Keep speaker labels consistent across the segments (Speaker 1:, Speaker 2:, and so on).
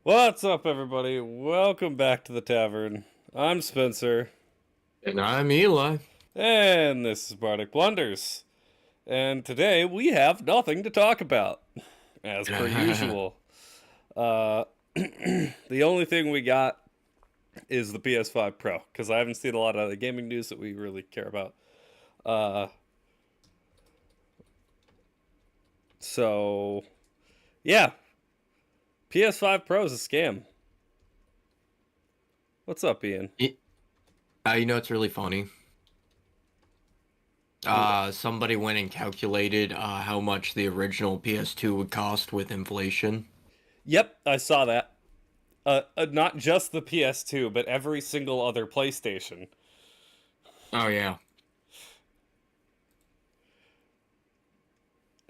Speaker 1: What's up, everybody? Welcome back to the tavern. I'm Spencer,
Speaker 2: And I'm Eli.
Speaker 1: and this is Bardic Blunders. And today we have nothing to talk about, as per usual. Uh, the only thing we got is the PS5 Pro, because I haven't seen a lot of the gaming news that we really care about. Uh, so, yeah, PS5 Pro is a scam. What's up, Ian?
Speaker 2: It's really funny. Somebody went and calculated how much the original PS2 would cost with inflation.
Speaker 1: Yep, I saw that. Not just the PS2, but every single other PlayStation.
Speaker 2: Oh yeah.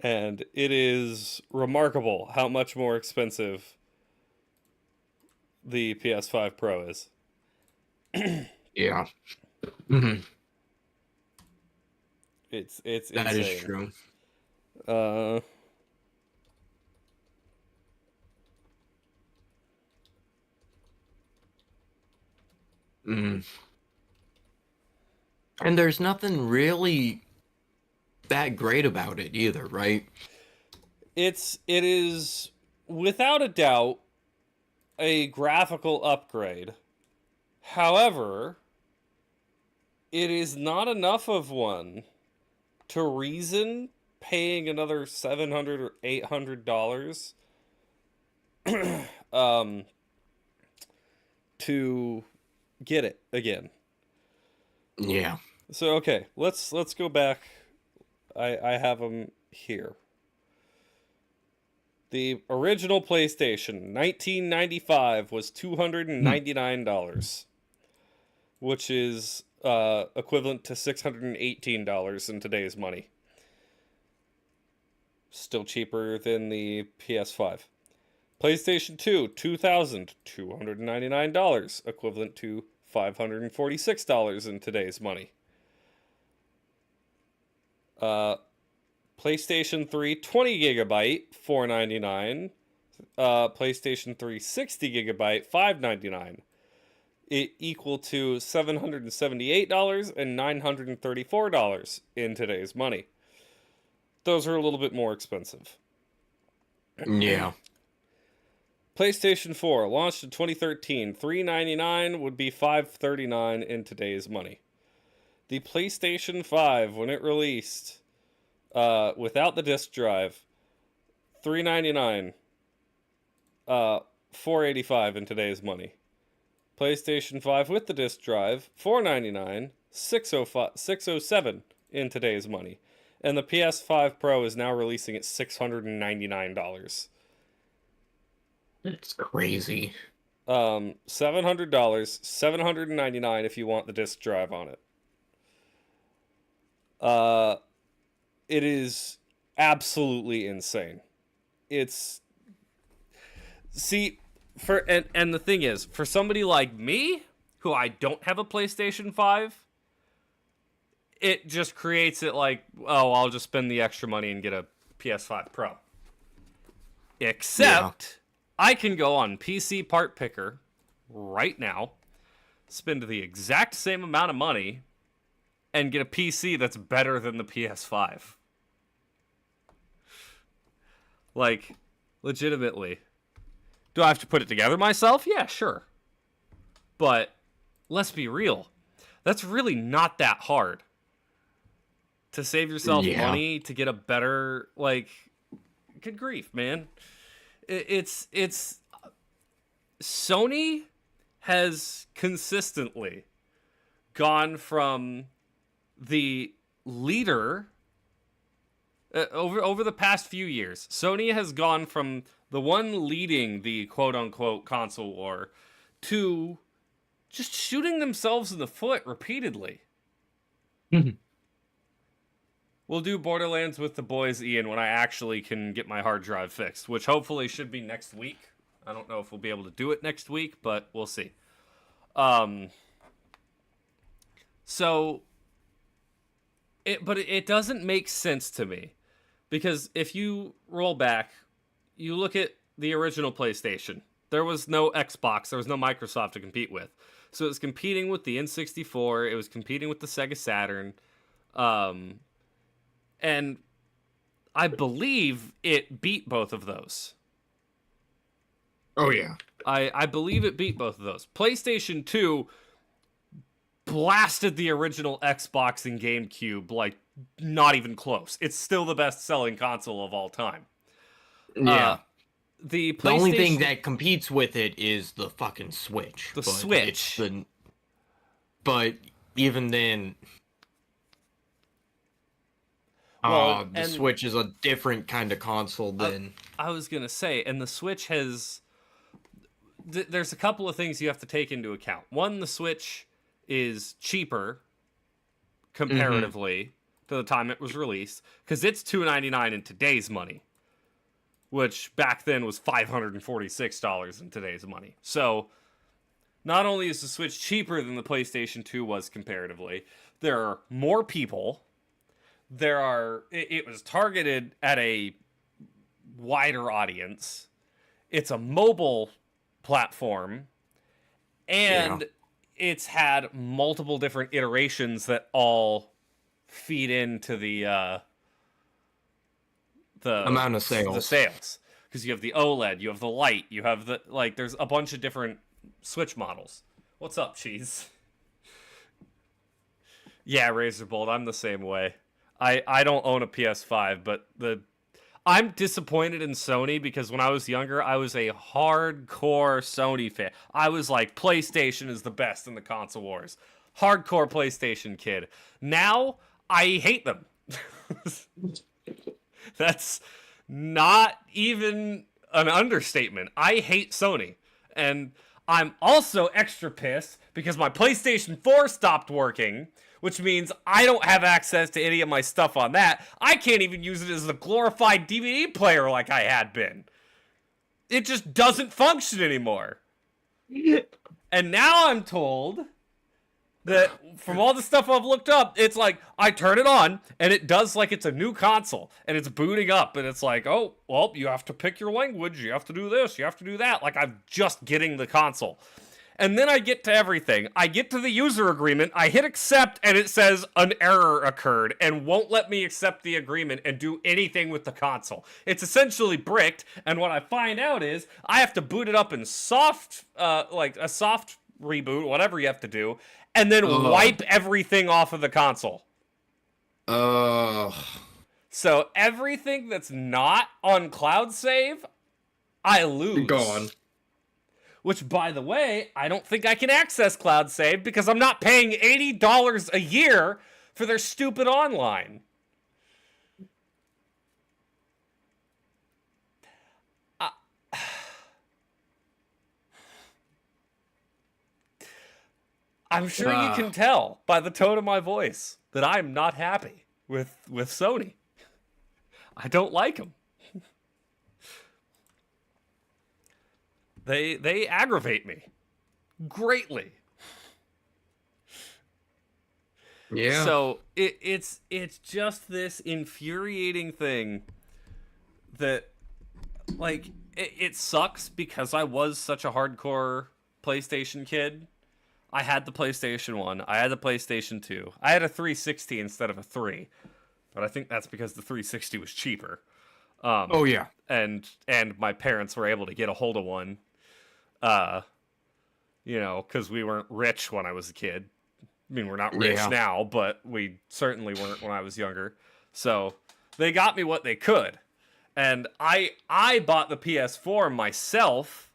Speaker 1: And it is remarkable how much more expensive the PS5 Pro is.
Speaker 2: Yeah. Mhm.
Speaker 1: It's
Speaker 2: That is
Speaker 1: insane.
Speaker 2: true.
Speaker 1: Uh,
Speaker 2: Mm. And there's nothing really that great about it either, right?
Speaker 1: it is without a doubt a graphical upgrade. However, it is not enough of one to reason paying another $700 or $800 um to get it again.
Speaker 2: Yeah.
Speaker 1: So okay, let's go back. I have them here. The original PlayStation, 1995, was
Speaker 2: Hmm.
Speaker 1: $299, which is equivalent to $618 in today's money. Still cheaper than the PS5. PlayStation 2, $2,299, equivalent to $546 in today's money. Uh, PlayStation 3 20 gigabyte, $499. PlayStation 3 60 gigabyte, $599. It equal to $778 and $934 in today's money. Those are a little bit more expensive.
Speaker 2: Yeah.
Speaker 1: PlayStation 4 launched in 2013, $399 would be $539 in today's money. The PlayStation 5, when it released, without the disc drive, $399, 485 in today's money. PlayStation 5 with the disc drive, $499, 607 in today's money. And the PS5 Pro is now releasing at $699.
Speaker 2: It's crazy.
Speaker 1: $700, $799 if you want the disc drive on it. Uh, it is absolutely insane. It's see for and the thing is, for somebody like me who I don't have a PlayStation 5, it just creates it like, oh, I'll just spend the extra money and get a PS5 Pro.
Speaker 2: Yeah.
Speaker 1: Except I can go on PC Part Picker right now, spend the exact same amount of money and get a PC that's better than the PS5. Like, legitimately. Do I have to put it together myself? Yeah, sure. But let's be real. That's really not that hard. To save yourself
Speaker 2: Yeah.
Speaker 1: money, to get a better, like, good grief, man. It's Sony has consistently gone from the leader over the past few years. Sony has gone from the one leading the quote unquote console war to just shooting themselves in the foot repeatedly. We'll do Borderlands with the boys, Ian, when I actually can get my hard drive fixed, which hopefully should be next week. I don't know if we'll be able to do it next week, but we'll see. Um, so but it doesn't make sense to me because if you roll back, you look at the original PlayStation. There was no Xbox. There was no Microsoft to compete with. So it was competing with the N64. It was competing with the Sega Saturn. And I believe it beat both of those.
Speaker 2: Oh, yeah.
Speaker 1: I believe it beat both of those. PlayStation 2 blasted the original Xbox and GameCube like not even close. It's still the best-selling console of all time.
Speaker 2: Yeah.
Speaker 1: The
Speaker 2: only thing that competes with it is the fucking Switch.
Speaker 1: The Switch.
Speaker 2: But even then, the Switch is a different kind of console than...
Speaker 1: I was going to say, and the Switch has... There's a couple of things you have to take into account. One, the Switch is cheaper comparatively to the time it was released, because it's $299 in today's money, which back then was $546 in today's money. So not only is the Switch cheaper than the PlayStation 2 was comparatively, there are more people. It was targeted at a wider audience. It's a mobile platform, and it's had multiple different iterations that all feed into the
Speaker 2: amount of sales.
Speaker 1: The sales. Because you have the OLED, you have the light, you have the, like, there's a bunch of different Switch models. What's up, Cheese? Yeah, Razorbolt, I'm the same way. I don't own a PS5, but I'm disappointed in Sony because when I was younger, I was a hardcore Sony fan. I was like, PlayStation is the best in the console wars. Hardcore PlayStation kid. Now, I hate them. That's not even an understatement. I hate Sony. And I'm also extra pissed because my PlayStation 4 stopped working, which means I don't have access to any of my stuff on that. I can't even use it as a glorified DVD player like I had been. It just doesn't function anymore. And now I'm told that from all the stuff I've looked up, it's like I turn it on and it does like it's a new console and it's booting up and it's like, oh, well, you have to pick your language. You have to do this. You have to do that. Like I'm just getting the console. And then I get to everything. I get to the user agreement. I hit accept and it says an error occurred and won't let me accept the agreement and do anything with the console. It's essentially bricked. And what I find out is I have to boot it up in soft, like a soft reboot, whatever you have to do, and then wipe everything off of the console. So everything that's not on cloud save, I lose.
Speaker 2: Gone.
Speaker 1: Which, by the way, I don't think I can access cloud save because I'm not paying $80 a year for their stupid online. I'm sure you can tell by the tone of my voice that I'm not happy with Sony. I don't like them. They aggravate me greatly.
Speaker 2: Yeah.
Speaker 1: So it's just this infuriating thing that, like, it sucks because I was such a hardcore PlayStation kid. I had the PlayStation 1. I had the PlayStation 2. I had a 360 instead of a 3. But I think that's because the 360 was cheaper.
Speaker 2: Oh, yeah.
Speaker 1: And my parents were able to get a hold of one. You know, because we weren't rich when I was a kid. I mean, we're not rich now, but we certainly weren't when I was younger. So they got me what they could. And I bought the PS4 myself.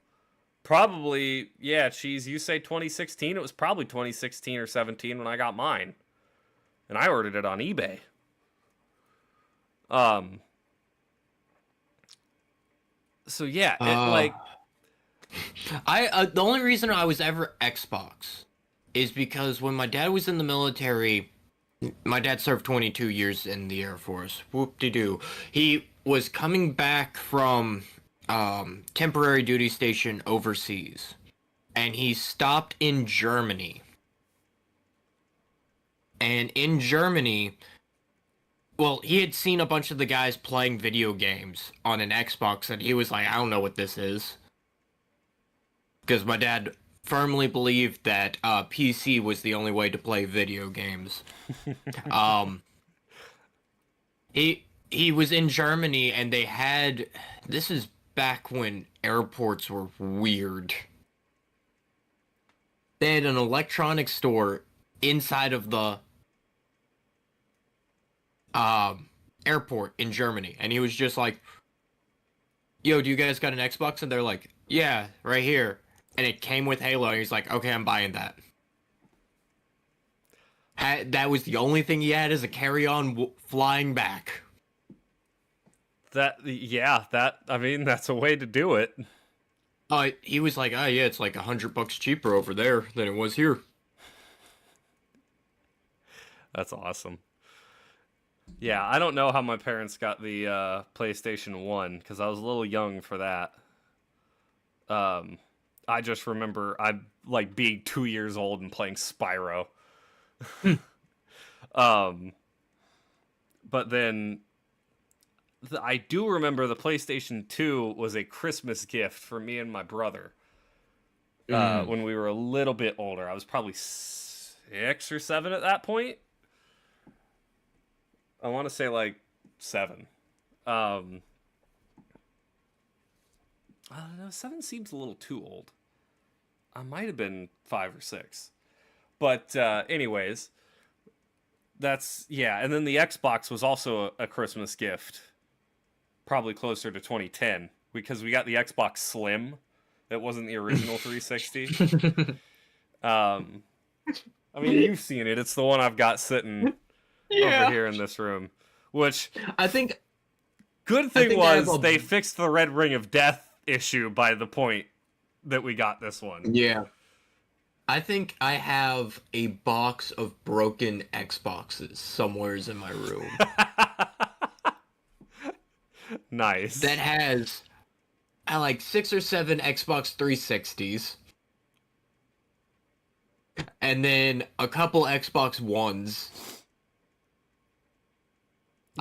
Speaker 1: Probably, yeah, Cheese, you say 2016? It was probably 2016 or 17 when I got mine. And I ordered it on eBay. So yeah,
Speaker 2: the only reason I was ever Xbox is because when my dad was in the military, my dad served 22 years in the Air Force. Whoop-de-doo. He was coming back from temporary duty station overseas, and he stopped in Germany. And in Germany, well, he had seen a bunch of the guys playing video games on an Xbox, and he was like, I don't know what this is. because my dad firmly believed that PC was the only way to play video games. Um, he was in Germany, and they had, this is back when airports were weird. They had an electronics store inside of the airport in Germany, and he was just like, "Yo, do you guys got an Xbox?" And they're like, "Yeah, right here." And it came with Halo, and he's like, "Okay, I'm buying that." That was the only thing he had as a carry-on flying back.
Speaker 1: I mean, that's a way to do it.
Speaker 2: He was like, "Oh yeah, it's like $100 cheaper over there than it was here."
Speaker 1: That's awesome. Yeah, I don't know how my parents got the PlayStation 1 because I was a little young for that. I just remember I like being 2 years old and playing Spyro. But then I do remember the PlayStation 2 was a Christmas gift for me and my brother when we were a little bit older. I was probably 6 or 7 at that point. I want to say like 7. I don't know. 7 seems a little too old. I might have been 5 or 6. But anyways, yeah. And then the Xbox was also a Christmas gift, probably closer to 2010 because we got the Xbox Slim. That wasn't the original 360. I mean, you've seen it. It's the one I've got sitting over here in this room. Which
Speaker 2: I think
Speaker 1: good thing was they fixed the Red Ring of Death issue by the point that we got this one.
Speaker 2: Yeah. I think I have a box of broken Xboxes somewheres in my room.
Speaker 1: Nice.
Speaker 2: That has like 6 or 7 Xbox 360s. And then a couple Xbox Ones.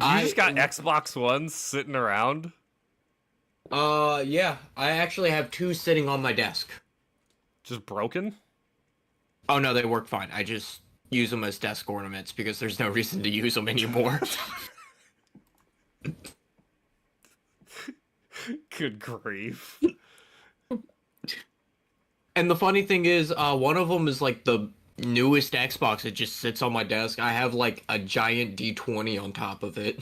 Speaker 1: You just got Xbox Ones sitting around?
Speaker 2: Yeah. I actually have 2 sitting on my desk.
Speaker 1: Just broken?
Speaker 2: Oh, no, they work fine. I just use them as desk ornaments because there's no reason to use them anymore.
Speaker 1: Good grief.
Speaker 2: And the funny thing is, one of them is like the newest Xbox. It just sits on my desk. I have like a giant D20 on top of it.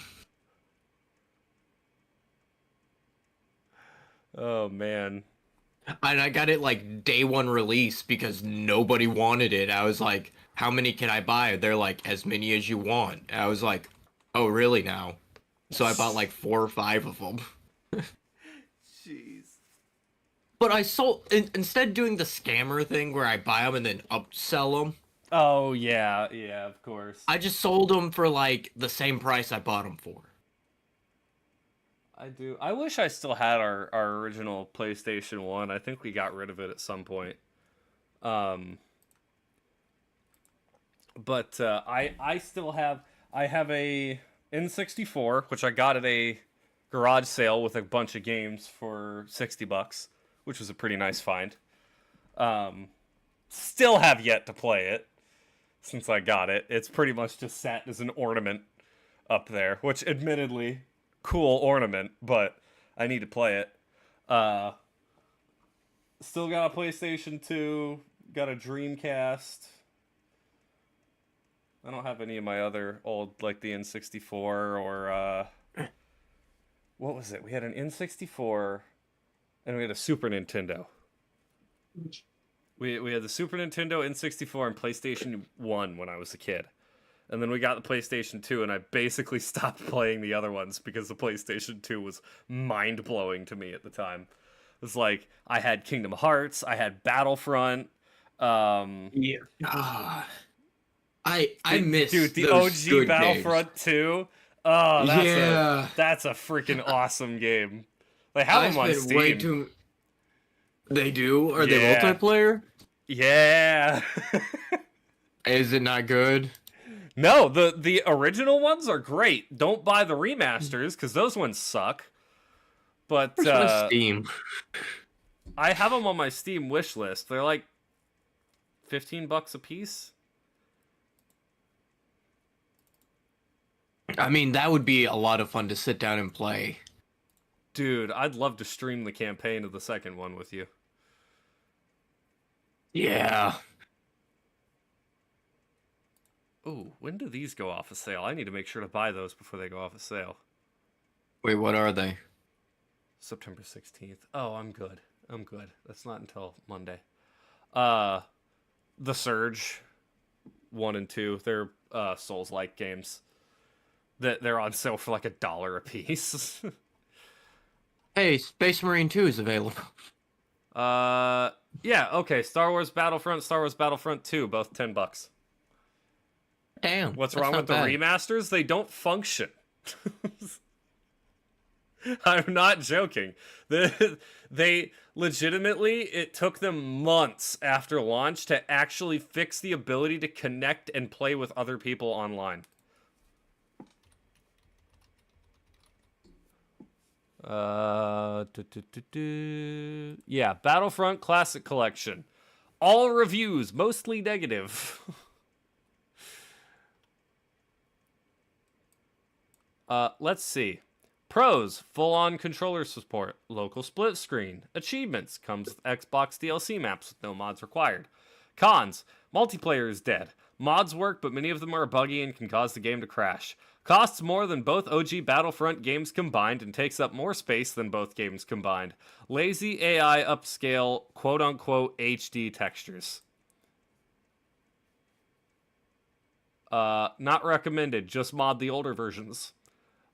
Speaker 1: Oh, man.
Speaker 2: And I got it like day 1 release because nobody wanted it. I was like, how many can I buy? They're like, as many as you want. And I was like, oh, really now? So I bought like 4 or 5 of them.
Speaker 1: Jeez.
Speaker 2: But I sold, instead of doing the scammer thing where I buy them and then upsell them.
Speaker 1: Oh, yeah, of course.
Speaker 2: I just sold them for like the same price I bought them for.
Speaker 1: I do. I wish I still had our original PlayStation 1. I think we got rid of it at some point. But I still have a N64, which I got at a garage sale with a bunch of games for $60, which was a pretty nice find. Still have yet to play it since I got it. It's pretty much just sat as an ornament up there, which admittedly, cool ornament, but I need to play it. Still got a PlayStation 2, got a Dreamcast. I don't have any of my other old, like the N64 or, what was it? We had an N64 and we had a Super Nintendo. We had the Super Nintendo, N64, and PlayStation 1 when I was a kid. And then we got the PlayStation 2, and I basically stopped playing the other ones because the PlayStation 2 was mind-blowing to me at the time. It was like, I had Kingdom Hearts, I had Battlefront.
Speaker 2: Yeah. I miss
Speaker 1: the
Speaker 2: those
Speaker 1: OG Battlefront
Speaker 2: games.
Speaker 1: 2. Oh, that's a freaking awesome game. They have them on Steam.
Speaker 2: They do? Are they multiplayer?
Speaker 1: Yeah.
Speaker 2: Is it not good?
Speaker 1: No, the original ones are great. Don't buy the remasters because those ones suck. But
Speaker 2: Where's my Steam?
Speaker 1: I have them on my Steam wish list. They're like $15 a piece.
Speaker 2: I mean, that would be a lot of fun to sit down and play.
Speaker 1: Dude, I'd love to stream the campaign of the second one with you.
Speaker 2: Yeah.
Speaker 1: Ooh, when do these go off of sale? I need to make sure to buy those before they go off of sale.
Speaker 2: Wait, what are they?
Speaker 1: September 16th. Oh, I'm good. I'm good. That's not until Monday. The Surge 1 and 2, they're Souls-like games. They're on sale for like $1 a piece.
Speaker 2: Hey, Space Marine 2 is available.
Speaker 1: Yeah, okay. Star Wars Battlefront 2, both $10.
Speaker 2: Damn.
Speaker 1: What's
Speaker 2: that's
Speaker 1: wrong
Speaker 2: not
Speaker 1: with the
Speaker 2: bad.
Speaker 1: remasters? They don't function. I'm not joking. They legitimately, it took them months after launch to actually fix the ability to connect and play with other people online. Yeah, Battlefront Classic Collection. All reviews, mostly negative. Let's see. Pros, full-on controller support, local split screen, achievements, comes with Xbox DLC maps with no mods required. Cons, multiplayer is dead. Mods work, but many of them are buggy and can cause the game to crash. Costs more than both OG Battlefront games combined and takes up more space than both games combined. Lazy AI upscale, quote-unquote, HD textures. Not recommended, just mod the older versions.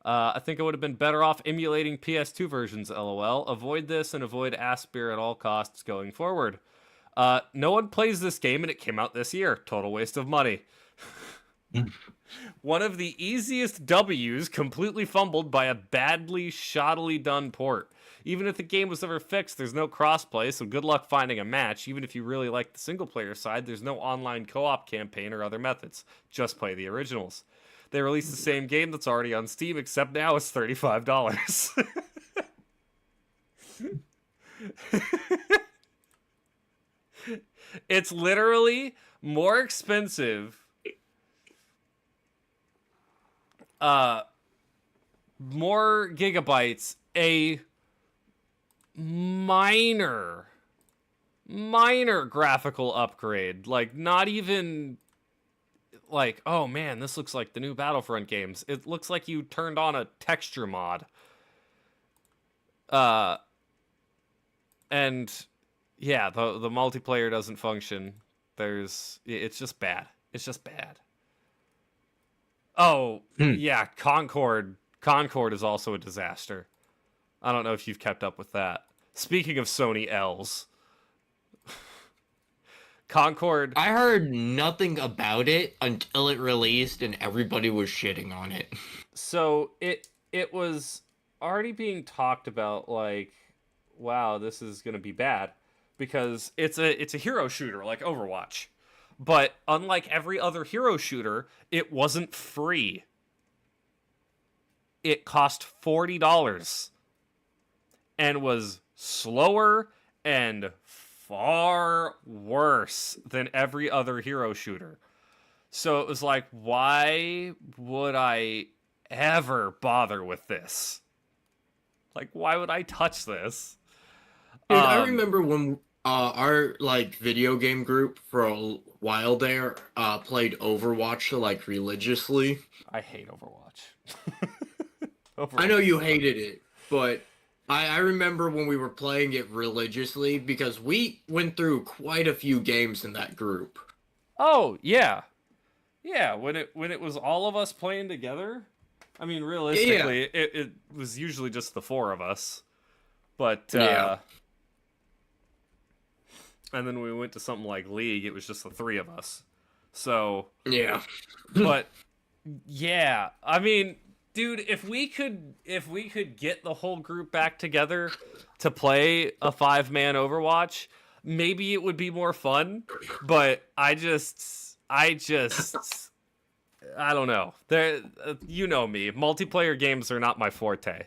Speaker 1: I think I would have been better off emulating PS2 versions, lol. Avoid this and avoid Aspir at all costs going forward. No one plays this game and it came out this year. Total waste of money. One of the easiest W's completely fumbled by a badly, shoddily done port. Even if the game was ever fixed, there's no crossplay, so good luck finding a match. Even if you really like the single-player side, there's no online co-op campaign or other methods. Just play the originals. They released the same game that's already on Steam, except now it's $35. It's literally more expensive. More gigabytes, a minor graphical upgrade. Like, not even like, oh man, this looks like the new Battlefront games. It looks like you turned on a texture mod. And yeah, the multiplayer doesn't function. It's just bad. It's just bad. Oh, yeah, Concord is also a disaster. I don't know if you've kept up with that. Speaking of Sony L's, Concord.
Speaker 2: I heard nothing about it until it released and everybody was shitting on it.
Speaker 1: So it was already being talked about, like, wow, this is gonna be bad, because it's a hero shooter like Overwatch. But unlike every other hero shooter, it wasn't free. It cost $40 and was slower and far worse than every other hero shooter. So it was like, why would I ever bother with this? Like, why would I touch this?
Speaker 2: Dude, I remember when our like video game group for a while there played Overwatch like religiously.
Speaker 1: I hate Overwatch.
Speaker 2: I know you hated it, but I remember when we were playing it religiously because we went through quite a few games in that group.
Speaker 1: Oh, yeah. Yeah, when it was all of us playing together. I mean, realistically, it was usually just the four of us. But and then when we went to something like League, it was just the three of us. So
Speaker 2: yeah.
Speaker 1: But yeah, I mean, dude, if we could get the whole group back together to play a 5-man Overwatch, maybe it would be more fun. But I don't know. You know me. Multiplayer games are not my forte,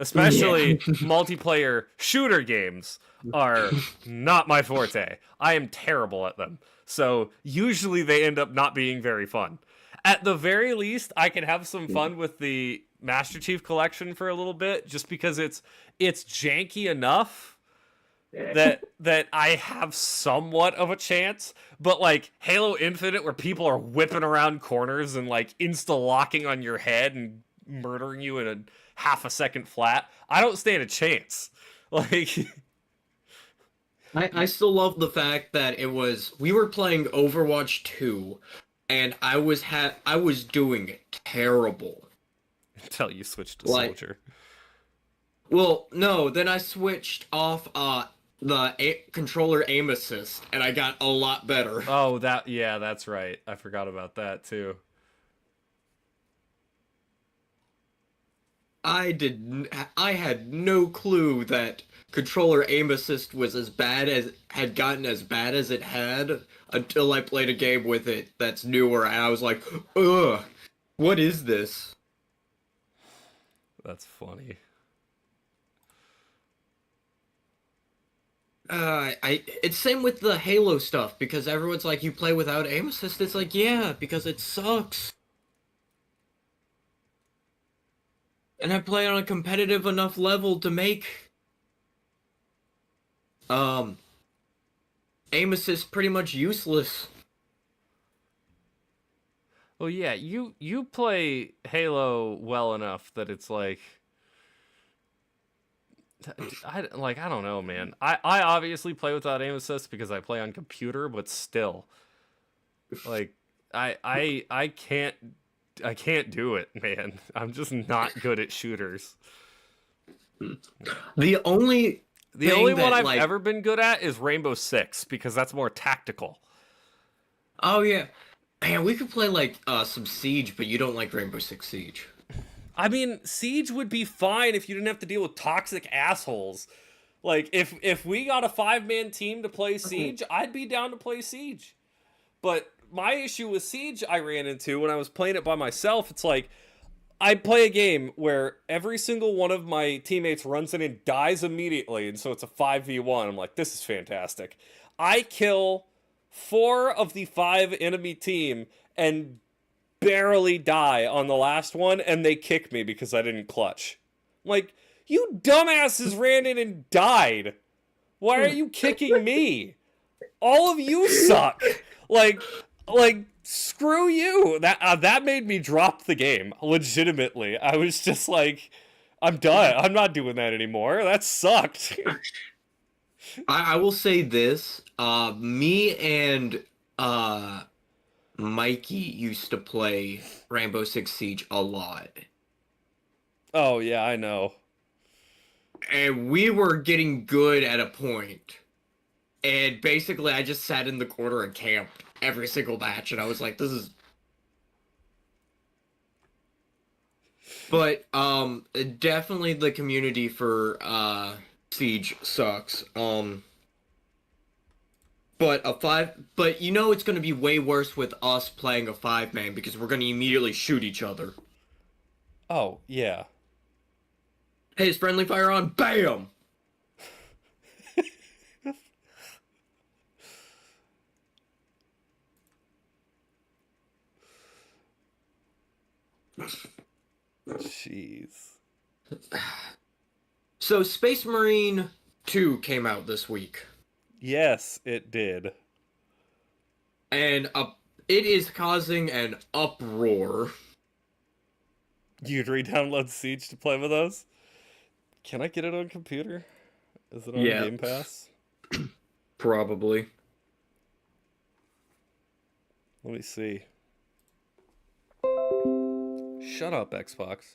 Speaker 1: Especially multiplayer shooter games are not my forte. I am terrible at them. So usually they end up not being very fun. At the very least, I can have some fun with the Master Chief Collection for a little bit, just because it's janky enough that I have somewhat of a chance. But like Halo Infinite, where people are whipping around corners and like insta locking on your head and murdering you in a half a second flat, I don't stand a chance. Like,
Speaker 2: I still love the fact that we were playing Overwatch 2 and I was doing terrible.
Speaker 1: until you switch to
Speaker 2: Like,
Speaker 1: soldier.
Speaker 2: well, no, then I switched off controller aim assist and I got a lot better.
Speaker 1: Oh, that's right. I forgot about that too.
Speaker 2: I had no clue that controller aim assist was had gotten as bad as it had until I played a game with it that's newer and I was like, ugh, what is this?
Speaker 1: That's funny.
Speaker 2: It's same with the Halo stuff because everyone's like, you play without aim assist. It's like, yeah, because it sucks. And I play on a competitive enough level to make aim assist pretty much useless.
Speaker 1: Well, yeah, you play Halo well enough that it's like, I don't know, man. I obviously play without aim assist because I play on computer, but still, like, I can't do it, man. I'm just not good at shooters.
Speaker 2: The only
Speaker 1: one I've ever been good at is Rainbow Six, because that's more tactical.
Speaker 2: Oh yeah. Man, we could play like some Siege, but you don't like Rainbow Six Siege.
Speaker 1: I mean, Siege would be fine if you didn't have to deal with toxic assholes. Like, if we got a 5-man team to play Siege, I'd be down to play Siege. But my issue with Siege I ran into when I was playing it by myself, it's like, I play a game where every single one of my teammates runs in and dies immediately, and so it's a 5v1. I'm like, this is fantastic. I kill 4 of the 5 enemy team and barely die on the last one, and they kick me because I didn't clutch. I'm like, you dumbasses ran in and died. Why are you kicking me? All of you suck. Like screw you. That made me drop the game. Legitimately, I was just like, I'm done. I'm not doing that anymore. That sucked.
Speaker 2: I will say this. Me and Mikey used to play Rainbow Six Siege a lot.
Speaker 1: Oh yeah, I know.
Speaker 2: And we were getting good at a point. And basically I just sat in the corner and camped every single match, and I was like, this is... But, definitely the community for, Siege sucks. But you know it's gonna be way worse with us playing a 5-man, because we're gonna immediately shoot each other.
Speaker 1: Oh, yeah.
Speaker 2: Hey, is friendly fire on? BAM!
Speaker 1: Jeez.
Speaker 2: So, Space Marine 2 came out this week.
Speaker 1: Yes, it did.
Speaker 2: And it is causing an uproar.
Speaker 1: You'd re-download Siege to play with us? Can I get it on computer? Is it on Game Pass?
Speaker 2: Probably.
Speaker 1: Let me see. Shut up, Xbox.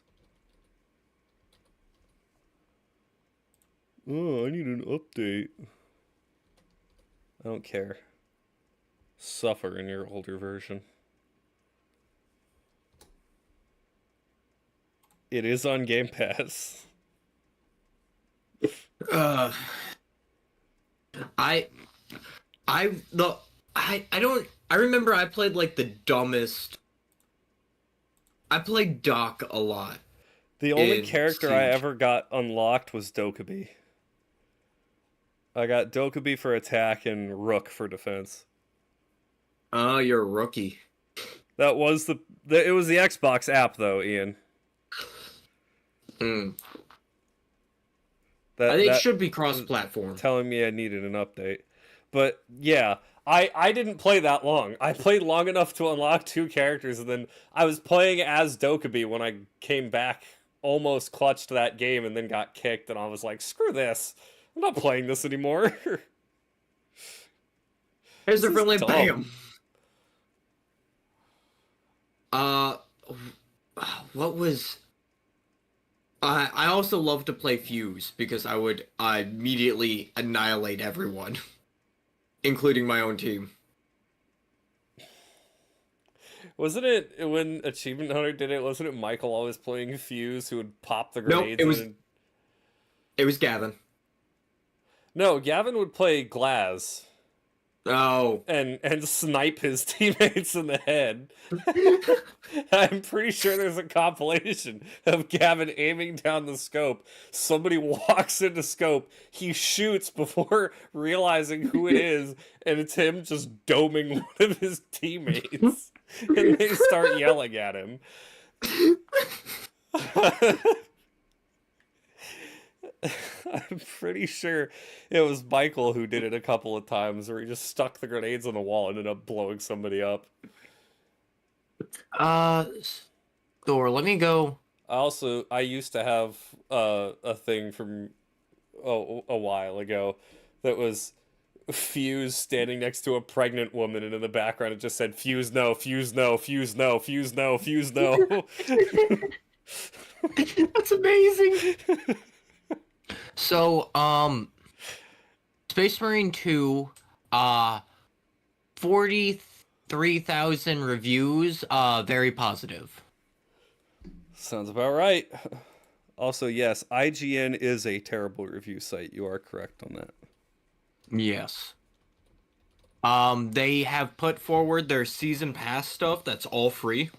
Speaker 1: Oh, I need an update. I don't care. Suffer in your older version. It is on Game Pass.
Speaker 2: I remember I played like the dumbest. I played Doc a lot.
Speaker 1: The only
Speaker 2: in
Speaker 1: character I
Speaker 2: Siege.
Speaker 1: ever got unlocked was Dokkaebi. I got Dokkaebi for attack and Rook for defense.
Speaker 2: Oh, you're a rookie.
Speaker 1: That was it was the Xbox app though, Ian.
Speaker 2: Mm. I
Speaker 1: That
Speaker 2: think it
Speaker 1: that
Speaker 2: should be
Speaker 1: was
Speaker 2: cross-platform.
Speaker 1: telling me I needed an update. But yeah, I didn't play that long. I played long enough to unlock two characters, and then I was playing as Dokkaebi when I came back, almost clutched that game, and then got kicked, and I was like, screw this. I'm not playing this anymore.
Speaker 2: Here's
Speaker 1: This
Speaker 2: the
Speaker 1: is
Speaker 2: friendly
Speaker 1: dumb.
Speaker 2: bam. Uh, what was? I also love to play Fuse because I would immediately annihilate everyone, including my own team.
Speaker 1: Wasn't it when Achievement Hunter did it? Wasn't it Michael always playing Fuse who would pop the
Speaker 2: Nope,
Speaker 1: grenades in?
Speaker 2: it was Gavin.
Speaker 1: No, Gavin would play Glaz
Speaker 2: Oh,
Speaker 1: and snipe his teammates in the head. I'm pretty sure there's a compilation of Gavin aiming down the scope. Somebody walks into scope, he shoots before realizing who it is, and it's him just doming one of his teammates. And they start yelling at him. I'm pretty sure it was Michael who did it a couple of times where he just stuck the grenades on the wall and ended up blowing somebody up.
Speaker 2: uh, Thor. Let me go.
Speaker 1: I used to have a thing from a while ago that was Fuse standing next to a pregnant woman, and in the background it just said Fuse no, Fuse no, Fuse no, Fuse no, Fuse no.
Speaker 2: That's amazing. So, Space Marine 2, 43,000 reviews, very positive.
Speaker 1: Sounds about right. Also, yes, IGN is a terrible review site. You are correct on that.
Speaker 2: Yes. They have put forward their season pass stuff that's all free,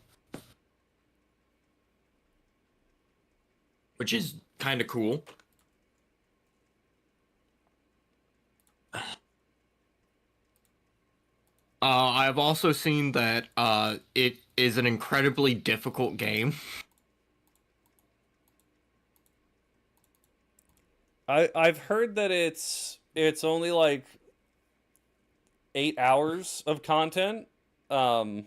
Speaker 2: which is kind of cool. I've also seen that it is an incredibly difficult game.
Speaker 1: I've heard that it's only like 8 hours of content, um,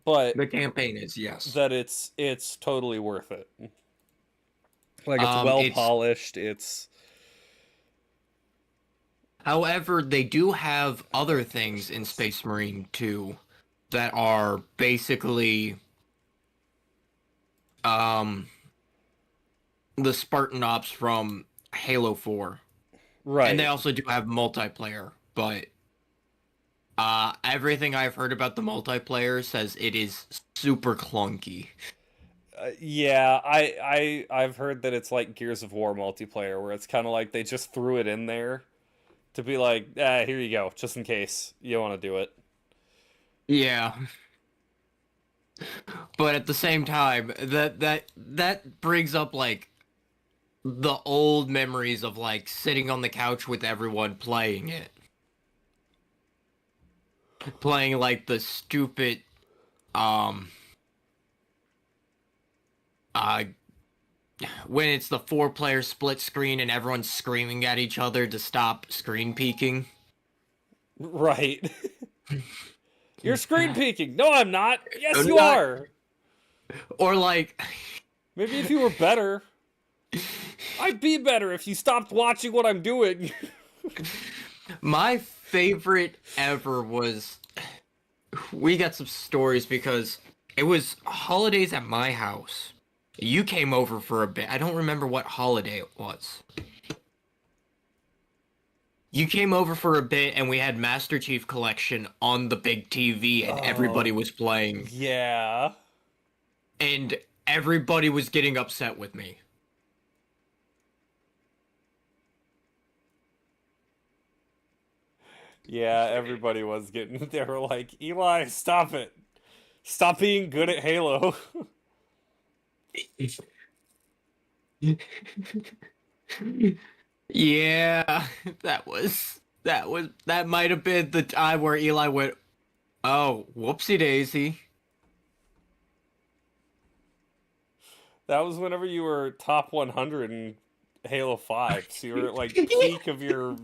Speaker 1: but
Speaker 2: The campaign is, yes.
Speaker 1: that it's totally worth it. Like it's well
Speaker 2: It's
Speaker 1: polished. It's
Speaker 2: However, they do have other things in Space Marine 2 that are basically um the Spartan Ops from Halo 4. And they
Speaker 1: right.
Speaker 2: also do have multiplayer, but everything I've heard about the multiplayer says it is super clunky.
Speaker 1: Yeah, I've heard that it's like Gears of War multiplayer, where it's kind of like they just threw it in there to be like, here you go, just in case you want to do it.
Speaker 2: Yeah. But at the same time, that brings up like the old memories of like sitting on the couch with everyone playing it. Playing like the stupid um uh when it's the four-player split screen and everyone's screaming at each other to stop screen peeking.
Speaker 1: Right. You're screen peeking. No, I'm not. Yes, you
Speaker 2: Not,
Speaker 1: are.
Speaker 2: or like
Speaker 1: Maybe if you were better. I'd be better if you stopped watching what I'm doing.
Speaker 2: my favorite ever was we got some stories because it was holidays at my house. You came over for a bit. I don't remember what holiday it was. You came over for a bit and we had Master Chief Collection on the big TV and everybody
Speaker 1: Oh,
Speaker 2: was playing
Speaker 1: yeah.
Speaker 2: and everybody was getting upset with me.
Speaker 1: Yeah, everybody was getting. They were like, Eli, stop it. Stop being good at Halo.
Speaker 2: Yeah, that might have been the time where Eli went, "Oh, whoopsie daisy."
Speaker 1: That was whenever you were top 100 in Halo 5. So you were at like peak of your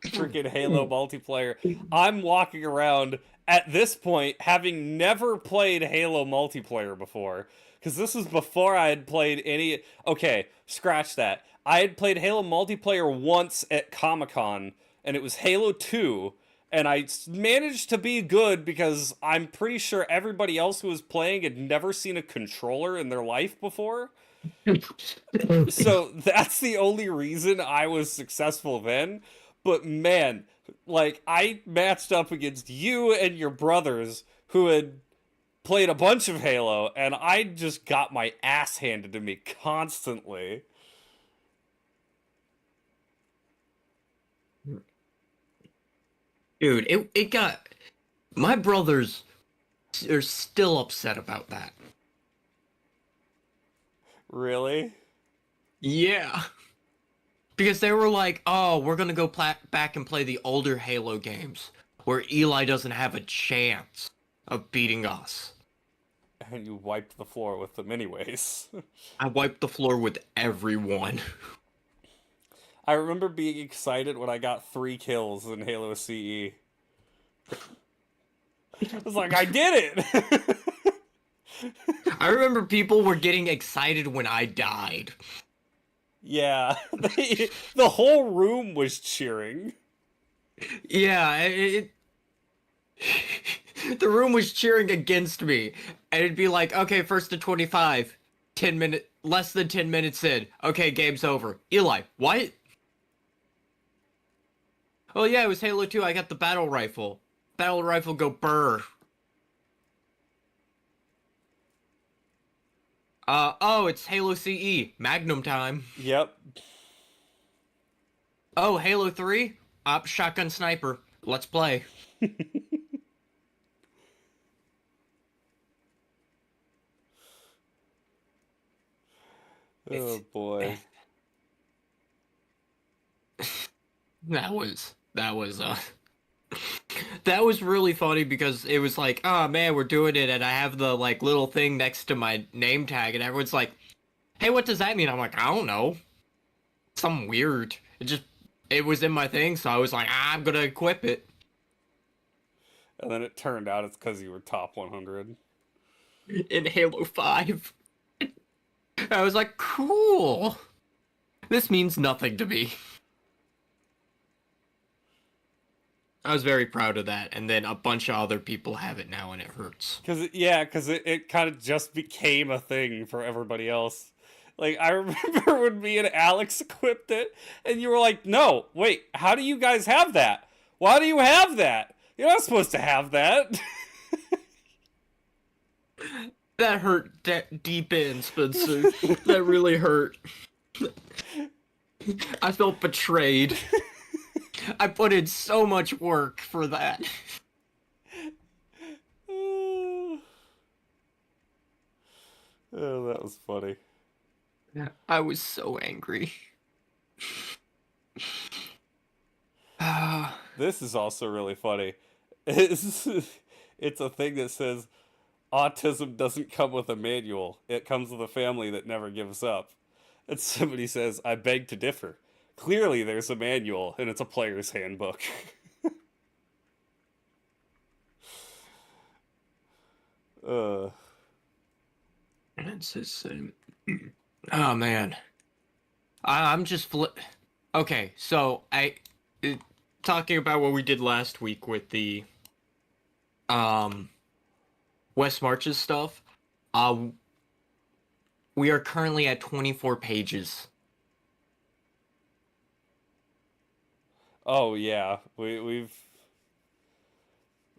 Speaker 1: freaking Halo multiplayer. I'm walking around at this point having never played Halo multiplayer before. Because this was before I had played any. Okay, scratch that. I had played Halo multiplayer once at Comic Con, and it was Halo 2. And I managed to be good because I'm pretty sure everybody else who was playing had never seen a controller in their life before. So that's the only reason I was successful then. But man, like I matched up against you and your brothers who had played a bunch of Halo, and I just got my ass handed to me constantly.
Speaker 2: Dude, it got my brothers are still upset about that.
Speaker 1: Really?
Speaker 2: Yeah. Because they were like, "Oh, we're gonna go back and play the older Halo games where Eli doesn't have a chance of beating us."
Speaker 1: And you wiped the floor with them anyways.
Speaker 2: I wiped the floor with everyone.
Speaker 1: I remember being excited when I got 3 kills in Halo CE. I was like, I did it!
Speaker 2: I remember people were getting excited when I died.
Speaker 1: Yeah, the whole room was cheering.
Speaker 2: Yeah, the room was cheering against me. And it'd be like, okay, first to 25, 10 minutes, less than 10 minutes in. Okay, game's over. Eli, what? Oh yeah, it was Halo 2. I got the battle rifle. Battle rifle go burr. Oh, it's Halo CE. Magnum time.
Speaker 1: Yep.
Speaker 2: Oh, Halo 3? Shotgun sniper. Let's play.
Speaker 1: Oh boy.
Speaker 2: That was that was really funny because it was like, oh man, we're doing it, and I have the like little thing next to my name tag, and everyone's like, hey, what does that mean? I'm like, I don't know. Something weird. It was in my thing, so I was like, I'm gonna equip it.
Speaker 1: And then it turned out it's because you were top 100.
Speaker 2: In Halo 5. I was like, cool. This means nothing to me. I was very proud of that, and then a bunch of other people have it now, and it hurts.
Speaker 1: Because it kind of just became a thing for everybody else. Like, I remember when me and Alex equipped it, and you were like, no, wait, how do you guys have that? Why do you have that? You're not supposed to have that.
Speaker 2: That hurt deep in, Spencer. That really hurt. I felt betrayed. I put in so much work for that.
Speaker 1: Oh, that was funny.
Speaker 2: I was so angry.
Speaker 1: This is also really funny. It's a thing that says autism doesn't come with a manual. It comes with a family that never gives up. And somebody says, I beg to differ. Clearly there's a manual, and it's a player's handbook. uh,
Speaker 2: It's just, oh man, I'm just Okay, so talking about what we did last week with the West Marches stuff. We are currently at 24 pages.
Speaker 1: oh yeah, we've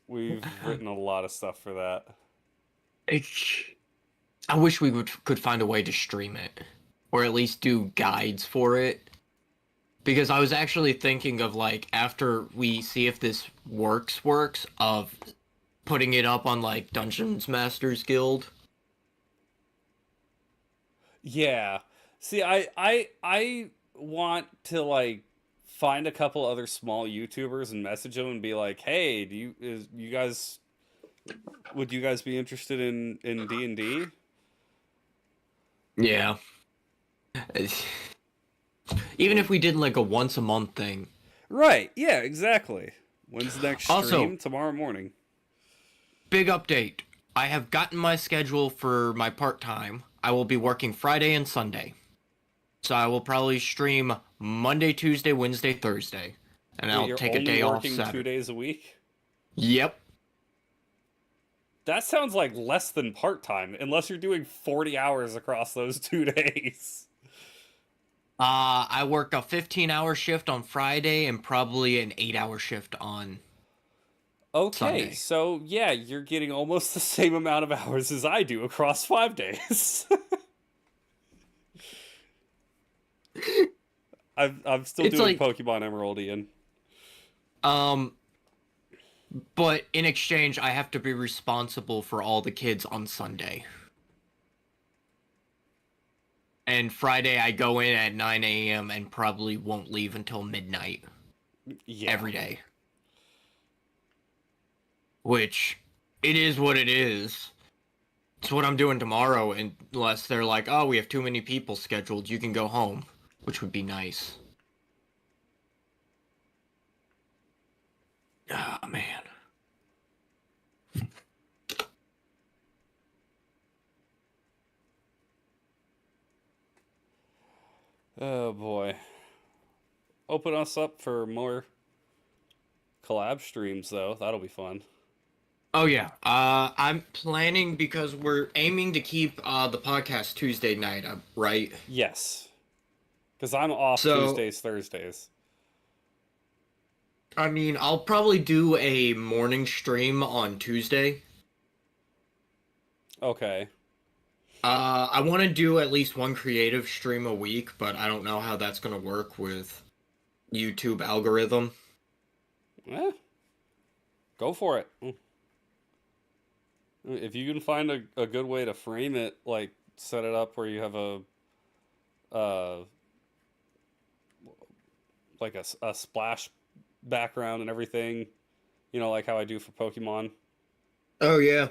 Speaker 1: written a lot of stuff for that.
Speaker 2: I wish we could find a way to stream it, or at least do guides for it. Because I was actually thinking of, like, after we see if this works, of putting it up on, like, Dungeons Masters Guild.
Speaker 1: Yeah. See, I want to like find a couple other small YouTubers and message them and be like, "Hey, you guys would you guys be interested in D&D?"
Speaker 2: Yeah. Even if we did like a once a month thing.
Speaker 1: Right. Yeah, exactly. When's the next
Speaker 2: Also,
Speaker 1: stream? Tomorrow morning.
Speaker 2: big update. I have gotten my schedule for my part-time. I will be working Friday and Sunday. So I will probably stream Monday, Tuesday, Wednesday, Thursday. And
Speaker 1: Wait,
Speaker 2: I'll
Speaker 1: you're
Speaker 2: take a
Speaker 1: only
Speaker 2: day off
Speaker 1: working two
Speaker 2: Saturday.
Speaker 1: days a week?
Speaker 2: Yep.
Speaker 1: That sounds like less than part-time, unless you're doing 40 hours across those 2 days.
Speaker 2: I work a 15-hour shift on Friday and probably an 8-hour shift on
Speaker 1: Okay,
Speaker 2: Sunday.
Speaker 1: so yeah, you're getting almost the same amount of hours as I do across 5 days. I'm still
Speaker 2: It's
Speaker 1: doing
Speaker 2: like,
Speaker 1: Pokemon Emerald, Ian.
Speaker 2: um, but in exchange, I have to be responsible for all the kids on Sunday. And Friday, I go in at 9 a.m. and probably won't leave until midnight
Speaker 1: Yeah.
Speaker 2: every day. Which, it is what it is. It's what I'm doing tomorrow, unless they're like, oh, we have too many people scheduled, you can go home. Which would be nice. Ah, man.
Speaker 1: Oh boy. Open us up for more collab streams though. That'll be fun.
Speaker 2: Oh yeah. I'm planning because we're aiming to keep the podcast Tuesday night up, right?
Speaker 1: Yes. Because I'm off
Speaker 2: So,
Speaker 1: Tuesdays, Thursdays.
Speaker 2: I mean, I'll probably do a morning stream on Tuesday.
Speaker 1: Okay.
Speaker 2: I want to do at least one creative stream a week, but I don't know how that's gonna work with YouTube algorithm.
Speaker 1: Eh, go for it. If you can find a good way to frame it, like set it up where you have uh like a splash background and everything, like how I do for Pokemon.
Speaker 2: Oh yeah.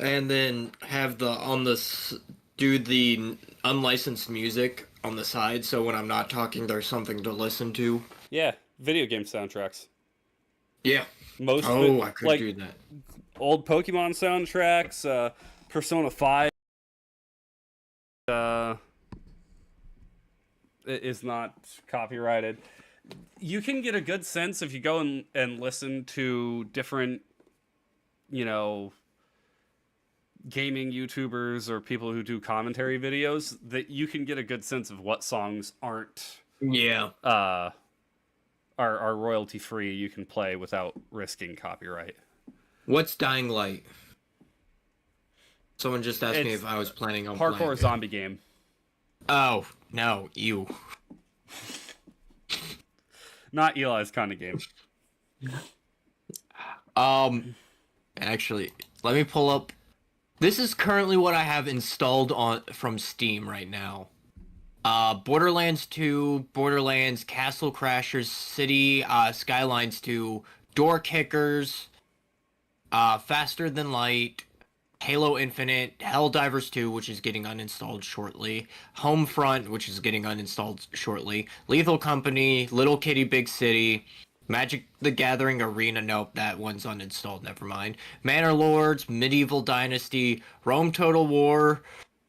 Speaker 2: And then have do the unlicensed music on the side, so when I'm not talking, there's something to listen to.
Speaker 1: Yeah, video game soundtracks.
Speaker 2: Yeah.
Speaker 1: Most of it,
Speaker 2: Oh, I could
Speaker 1: like
Speaker 2: do that.
Speaker 1: old Pokemon soundtracks, Persona 5 uh, is not copyrighted. You can get a good sense if you go and listen to different, you know, gaming YouTubers or people who do commentary videos, that you can get a good sense of what songs aren't
Speaker 2: Yeah.
Speaker 1: are royalty free. You can play without risking copyright.
Speaker 2: What's Dying Light? Someone just asked me
Speaker 1: It's
Speaker 2: if I was planning on
Speaker 1: parkour
Speaker 2: playing it.
Speaker 1: zombie game.
Speaker 2: Oh, no, you.
Speaker 1: Not Eli's kind of game.
Speaker 2: Actually, let me pull up. This is currently what I have installed on from Steam right now. Borderlands 2, Borderlands, Castle Crashers, City, Skylines 2, Door Kickers, Faster Than Light, Halo Infinite, Helldivers 2, which is getting uninstalled shortly, Homefront, which is getting uninstalled shortly, Lethal Company, Little Kitty Big City, Magic the Gathering Arena, nope, that one's uninstalled, never mind, Manor Lords, Medieval Dynasty, Rome Total War,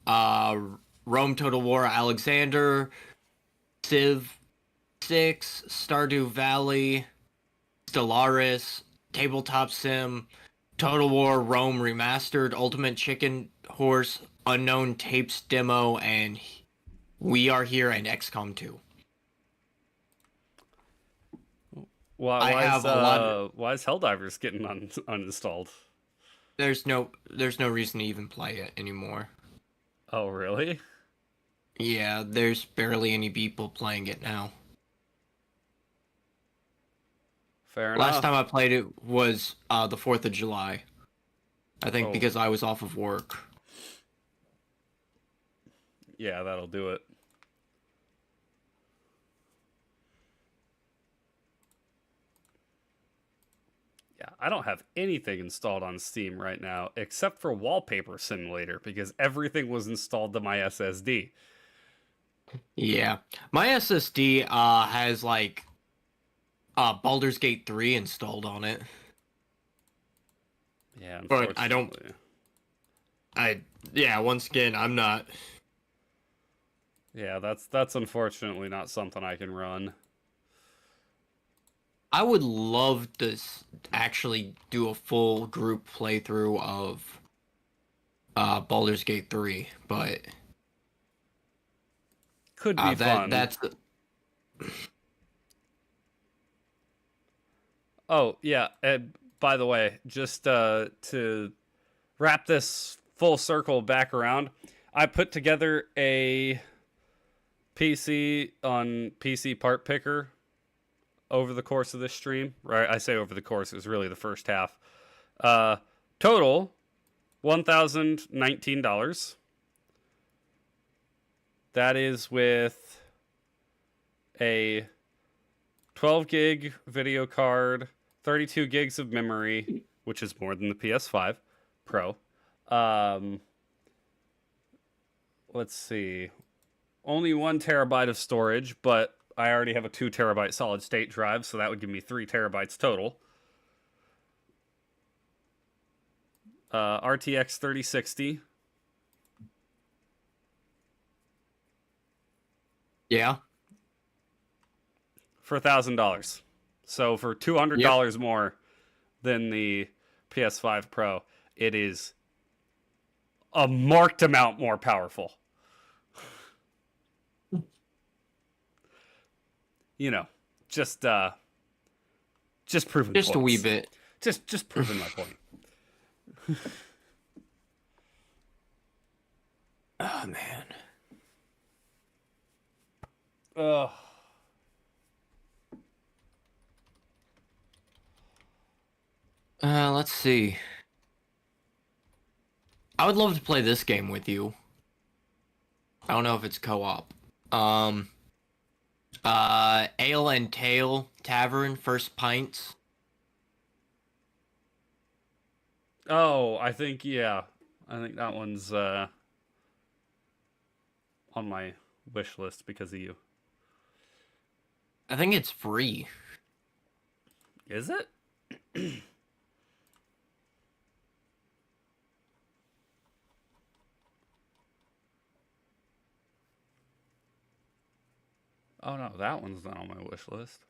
Speaker 2: Rome Total War Alexander, Civ 6, Stardew Valley, Stellaris, Tabletop Sim, Total War Rome Remastered, Ultimate Chicken Horse, Unknown Tapes Demo, and We Are Here and XCOM 2.
Speaker 1: Why,
Speaker 2: I
Speaker 1: why is
Speaker 2: have a lot.
Speaker 1: why is Helldivers getting uninstalled?
Speaker 2: There's no reason to even play it anymore.
Speaker 1: Oh, really?
Speaker 2: Yeah, there's barely any people playing it now.
Speaker 1: Fair
Speaker 2: Last
Speaker 1: enough.
Speaker 2: time I played it was the 4th of July. I think
Speaker 1: Oh,
Speaker 2: because I was off of work.
Speaker 1: Yeah, that'll do it. Yeah, I don't have anything installed on Steam right now except for Wallpaper Simulator because everything was installed to my SSD.
Speaker 2: Yeah. My SSD has like Baldur's Gate 3 installed on it.
Speaker 1: Yeah,
Speaker 2: But I don't
Speaker 1: unfortunately.
Speaker 2: yeah, once again, I'm not.
Speaker 1: Yeah, that's unfortunately not something I can run.
Speaker 2: I would love to actually do a full group playthrough of Baldur's Gate 3, but
Speaker 1: Could be fun.
Speaker 2: that's
Speaker 1: Oh, yeah, and by the way, just to wrap this full circle back around, I put together a PC on PC Part Picker over the course of this stream. Right, I say over the course; it was really the first half. Uh, Total $1,019. That is with a 12 gig video card, 32 gigs of memory, which is more than the PS5 Pro. Um, let's see, only 1 terabyte of storage, but I already have a 2 terabyte solid state drive, so that would give me 3 terabytes total. RTX 3060.
Speaker 2: yeah.
Speaker 1: For $1,000. So for
Speaker 2: Yep.
Speaker 1: $200 more than the PS5 Pro, it is a marked amount more powerful. You know, just proving
Speaker 2: Just a wee
Speaker 1: points.
Speaker 2: bit.
Speaker 1: Just proving my point.
Speaker 2: Oh man.
Speaker 1: Ugh.
Speaker 2: Let's see. I would love to play this game with you. I don't know if it's co-op. Ale and Tail Tavern, First Pints.
Speaker 1: Oh, I think yeah. I think that one's on my wish list because of you.
Speaker 2: I think it's free.
Speaker 1: Is it? Oh no, that one's not on my wish list.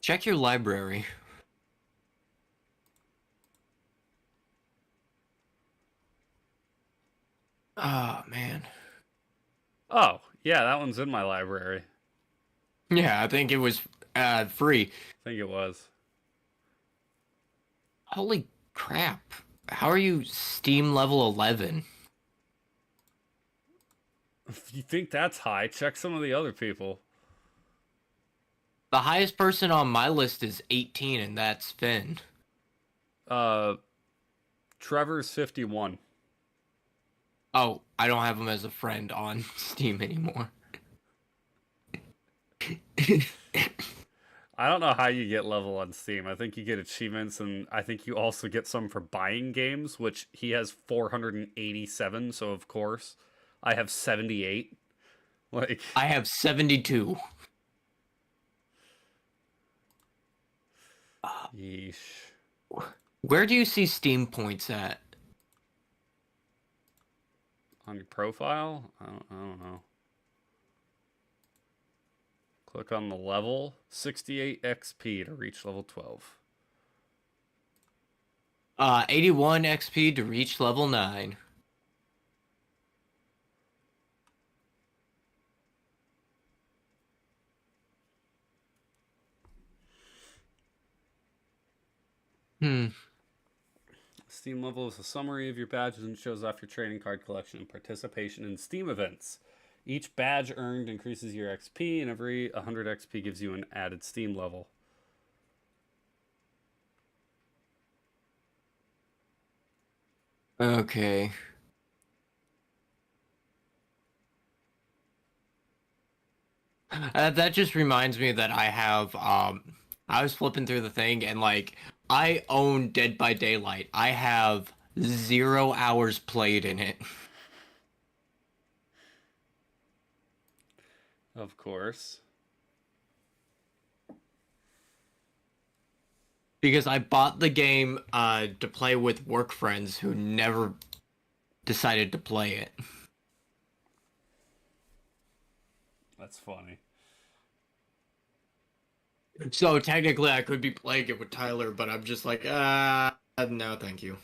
Speaker 2: Check your library. Oh man.
Speaker 1: Oh, yeah, that one's in my library.
Speaker 2: Yeah, I think it was free.
Speaker 1: I think it was.
Speaker 2: Holy crap. How are you Steam level 11?
Speaker 1: If you think that's high, check some of the other people.
Speaker 2: The highest person on my list is 18, and that's Finn.
Speaker 1: Uh, Trevor's 51.
Speaker 2: Oh, I don't have him as a friend on Steam anymore.
Speaker 1: I don't know how you get level on Steam. I think you get achievements, and I think you also get some for buying games, which he has 487. So of course, I have 78. Like
Speaker 2: I have 72.
Speaker 1: yeesh.
Speaker 2: Where do you see Steam points at?
Speaker 1: On your profile? I don't know. Click on the level. 68 XP to reach level 12.
Speaker 2: 81 XP to reach level 9.
Speaker 1: Steam level is a summary of your badges and shows off your trading card collection and participation in Steam events. Each badge earned increases your XP, and every 100 XP gives you an added Steam level.
Speaker 2: Okay. That just reminds me that I have I was flipping through the thing and like I own Dead by Daylight. I have 0 hours played in it
Speaker 1: Of course.
Speaker 2: because I bought the game to play with work friends who never decided to play it.
Speaker 1: That's funny.
Speaker 2: So technically I could be playing it with Tyler, but I'm just like, no, thank you.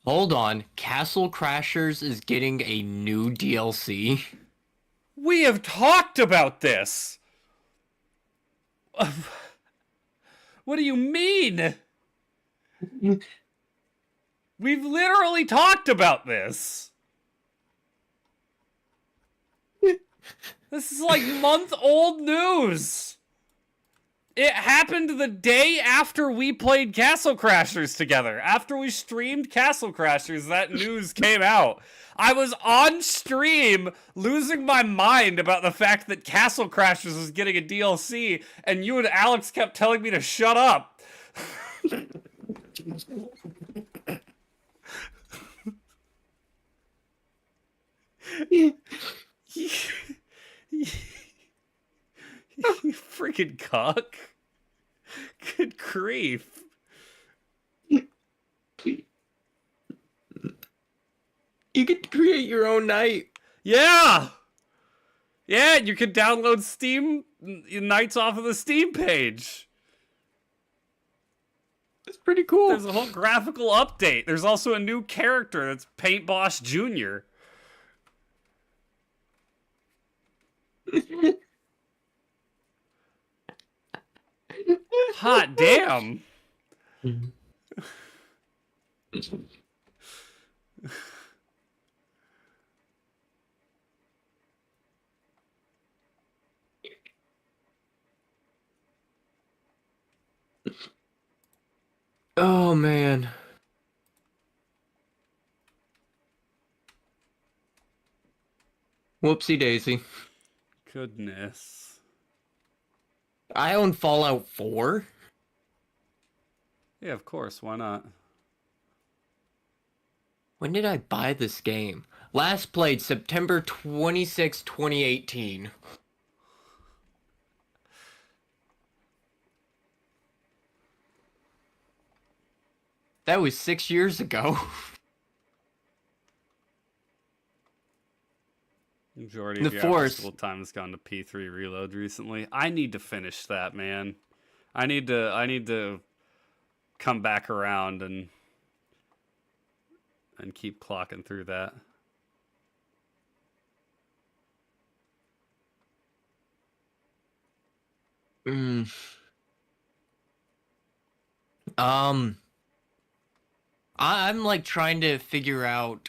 Speaker 2: Hold on, Castle Crashers is getting a new DLC.
Speaker 1: We have talked about this. What do you mean? We've literally talked about this. This is like month-old news. It happened the day after we played Castle Crashers together. After we streamed Castle Crashers, that news came out. I was on stream losing my mind about the fact that Castle Crashers was getting a DLC, and you and Alex kept telling me to shut up. You freaking cock. Good grief.
Speaker 2: You get to create your own night.
Speaker 1: Yeah! Yeah, you can download Steam nights off of the Steam page.
Speaker 2: That's pretty cool.
Speaker 1: There's a whole graphical update. There's also a new character that's Paint Boss Jr. Hot damn.
Speaker 2: Oh man. Whoopsie daisy.
Speaker 1: Goodness.
Speaker 2: I own Fallout 4.
Speaker 1: Yeah, of course. Why not?
Speaker 2: When did I buy this game? Last played September 26, 2018. That was 6 years ago.
Speaker 1: Majority
Speaker 2: The
Speaker 1: of your
Speaker 2: Force.
Speaker 1: school time has gone to P3 Reload recently. I need to finish that, man. I need to come back around and keep clocking through that.
Speaker 2: Mm. I'm like trying to figure out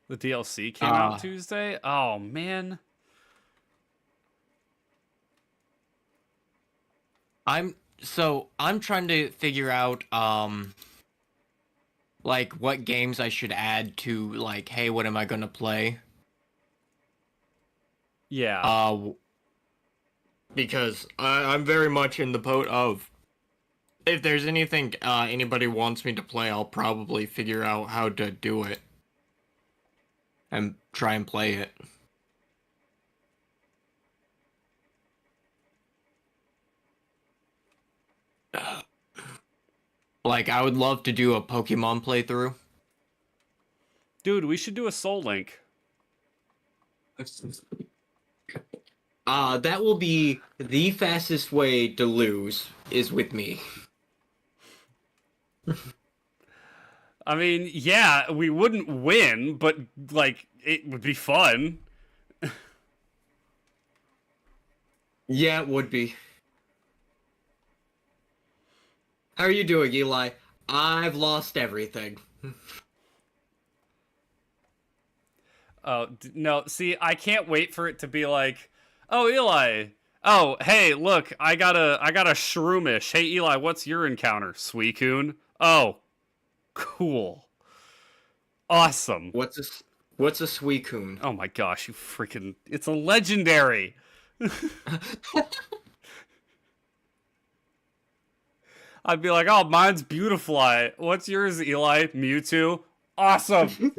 Speaker 1: The DLC came out Tuesday. Oh man.
Speaker 2: I'm trying to figure out like what games I should add to like, hey, what am I gonna play?
Speaker 1: Yeah.
Speaker 2: Because I'm very much in the boat of if there's anything anybody wants me to play, I'll probably figure out how to do it and try and play it. Like, I would love to do a Pokemon playthrough.
Speaker 1: Dude, we should do a Soul Link.
Speaker 2: That will be the fastest way to lose is with me.
Speaker 1: I mean, yeah, we wouldn't win, but like it would be fun.
Speaker 2: Yeah, it would be. How are you doing, Eli? I've lost everything.
Speaker 1: Oh, no, see, I can't wait for it to be like, oh, Eli, Oh, hey, look, I got a shroomish. Hey, Eli, what's your encounter? Suicune? Oh, cool. Awesome.
Speaker 2: What's a Suicune?
Speaker 1: Oh my gosh, you freaking... It's a legendary! I'd be like, oh, mine's Beautifly. What's yours, Eli? Mewtwo? Awesome!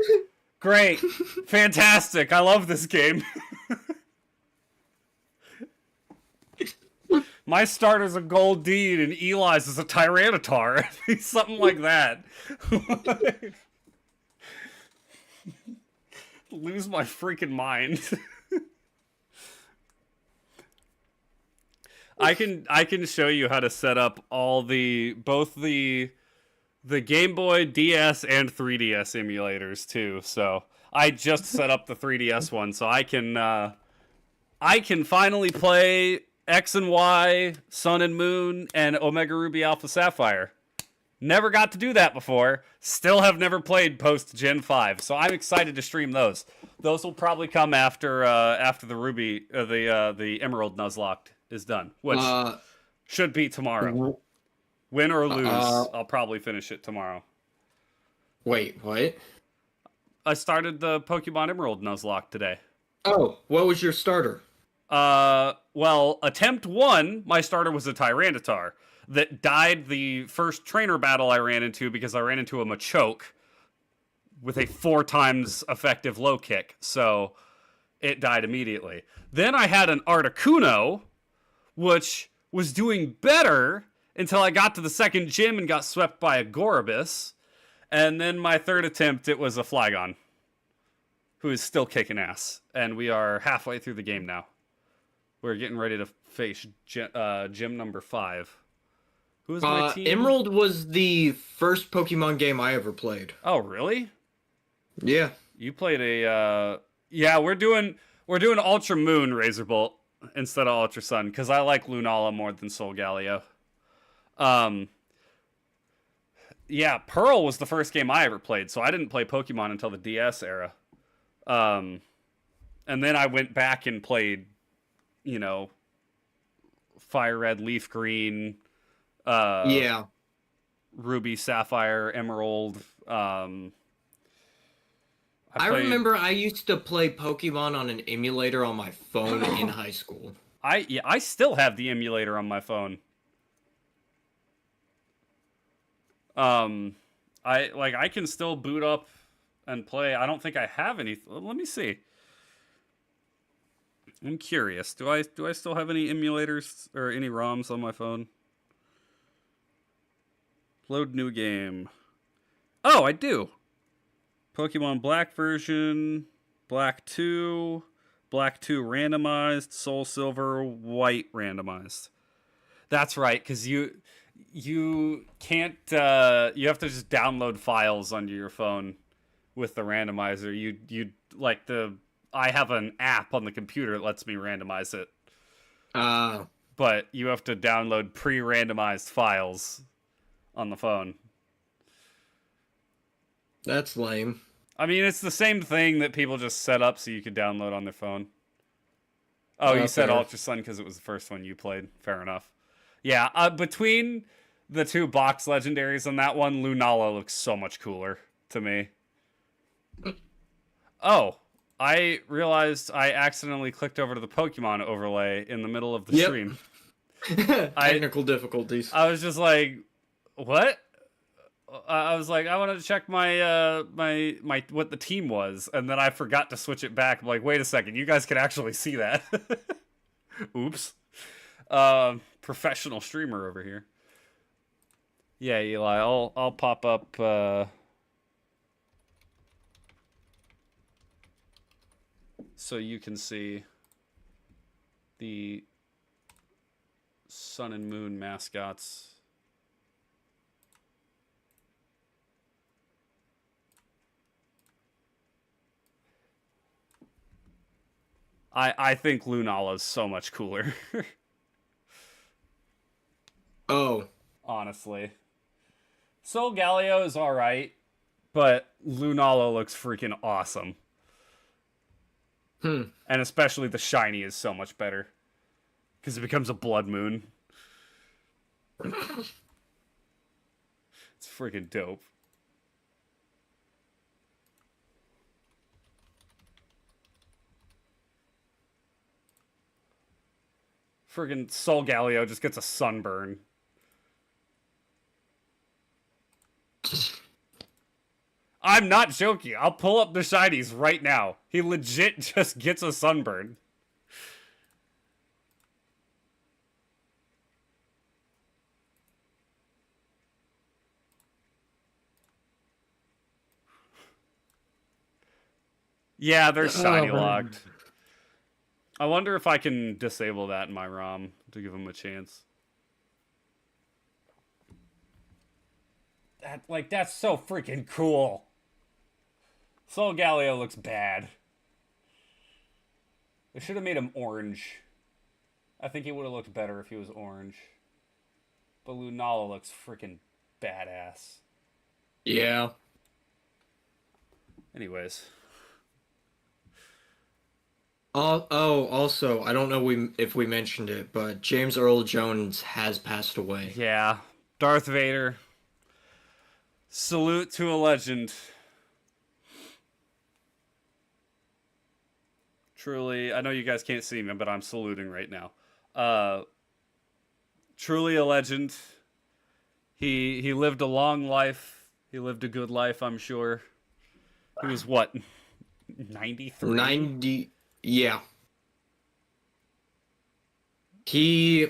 Speaker 1: Great! Fantastic! I love this game. My starter's a Gold Deed and Eli's is a Tyranitar. Something like that. Lose my freaking mind. I can show you how to set up all both the Game Boy, DS, and 3DS emulators too. So I just set up the 3DS one, so I can finally play X and Y, Sun and Moon, and Omega Ruby Alpha Sapphire. Never got to do that before. Still have never played post Gen 5, so I'm excited to stream those. Those will probably come after the Ruby, the Emerald Nuzlocke is done, which should be tomorrow. Win or lose, I'll probably finish it tomorrow.
Speaker 2: Wait, what?
Speaker 1: I started the Pokemon Emerald Nuzlocke today.
Speaker 2: Oh, what was your starter?
Speaker 1: Well, attempt 1, my starter was a Tyranitar that died the first trainer battle I ran into because I ran into a Machoke with a 4 times effective low kick, so it died immediately. Then I had an Articuno, which was doing better until I got to the second gym and got swept by a Gorobus. And then my third attempt, it was a Flygon, who is still kicking ass. And we are halfway through the game now. We're getting ready to face gym number 5. Who is my team?
Speaker 2: Emerald was the first Pokemon game I ever played.
Speaker 1: Oh, really?
Speaker 2: Yeah.
Speaker 1: You played a... Yeah, we're doing Ultra Moon Razorbolt instead of Ultra Sun, because I like Lunala more than Solgaleo. Yeah, Pearl was the first game I ever played, so I didn't play Pokemon until the DS era. And then I went back and played, Fire Red, Leaf Green,
Speaker 2: yeah.
Speaker 1: Ruby, Sapphire, Emerald. I
Speaker 2: remember I used to play Pokemon on an emulator on my phone in high school.
Speaker 1: I still have the emulator on my phone. I can still boot up and play. I don't think I have any. Let me see. I'm curious. Do I still have any emulators or any ROMs on my phone? Load new game. Oh, I do. Pokemon Black version, Black 2 randomized, Soul Silver, White randomized. That's right, because you can't, you have to just download files onto your phone with the randomizer. I have an app on the computer that lets me randomize it. But you have to download pre-randomized files on the phone.
Speaker 2: That's lame.
Speaker 1: I mean, it's the same thing that people just set up so you could download on their phone. Oh, you said Ultra Sun because it was the first one you played. Fair enough. Yeah, between the 2 box legendaries on that one, Lunala looks so much cooler to me. Oh, I realized I accidentally clicked over to the Pokemon overlay in the middle of the stream.
Speaker 2: Technical difficulties.
Speaker 1: I was just like, what? I was like, I wanted to check my my what the team was, and then I forgot to switch it back. I'm like, wait a second, you guys can actually see that. Oops. Professional streamer over here. Yeah, Eli, I'll pop up so you can see the Sun and Moon mascots. I think Lunala's so much cooler.
Speaker 2: Oh.
Speaker 1: Honestly. Solgaleo is alright, but Lunala looks freaking awesome. And especially the shiny is so much better. Because it becomes a blood moon. It's freaking dope. Friggin' Sol Galeo just gets a sunburn. I'm not joking. I'll pull up the shinies right now. He legit just gets a sunburn. Yeah, they're shiny locked. I wonder if I can disable that in my ROM to give him a chance. That's so freaking cool. Sol Galeo looks bad. They should have made him orange. I think he would have looked better if he was orange. But Lunala looks freaking badass.
Speaker 2: Yeah.
Speaker 1: Anyways.
Speaker 2: Also, I don't know if we mentioned it, but James Earl Jones has passed away.
Speaker 1: Yeah. Darth Vader. Salute to a legend. Truly, I know you guys can't see me, but I'm saluting right now. Truly a legend. He lived a long life. He lived a good life, I'm sure. He was what? 93?
Speaker 2: 90, yeah. There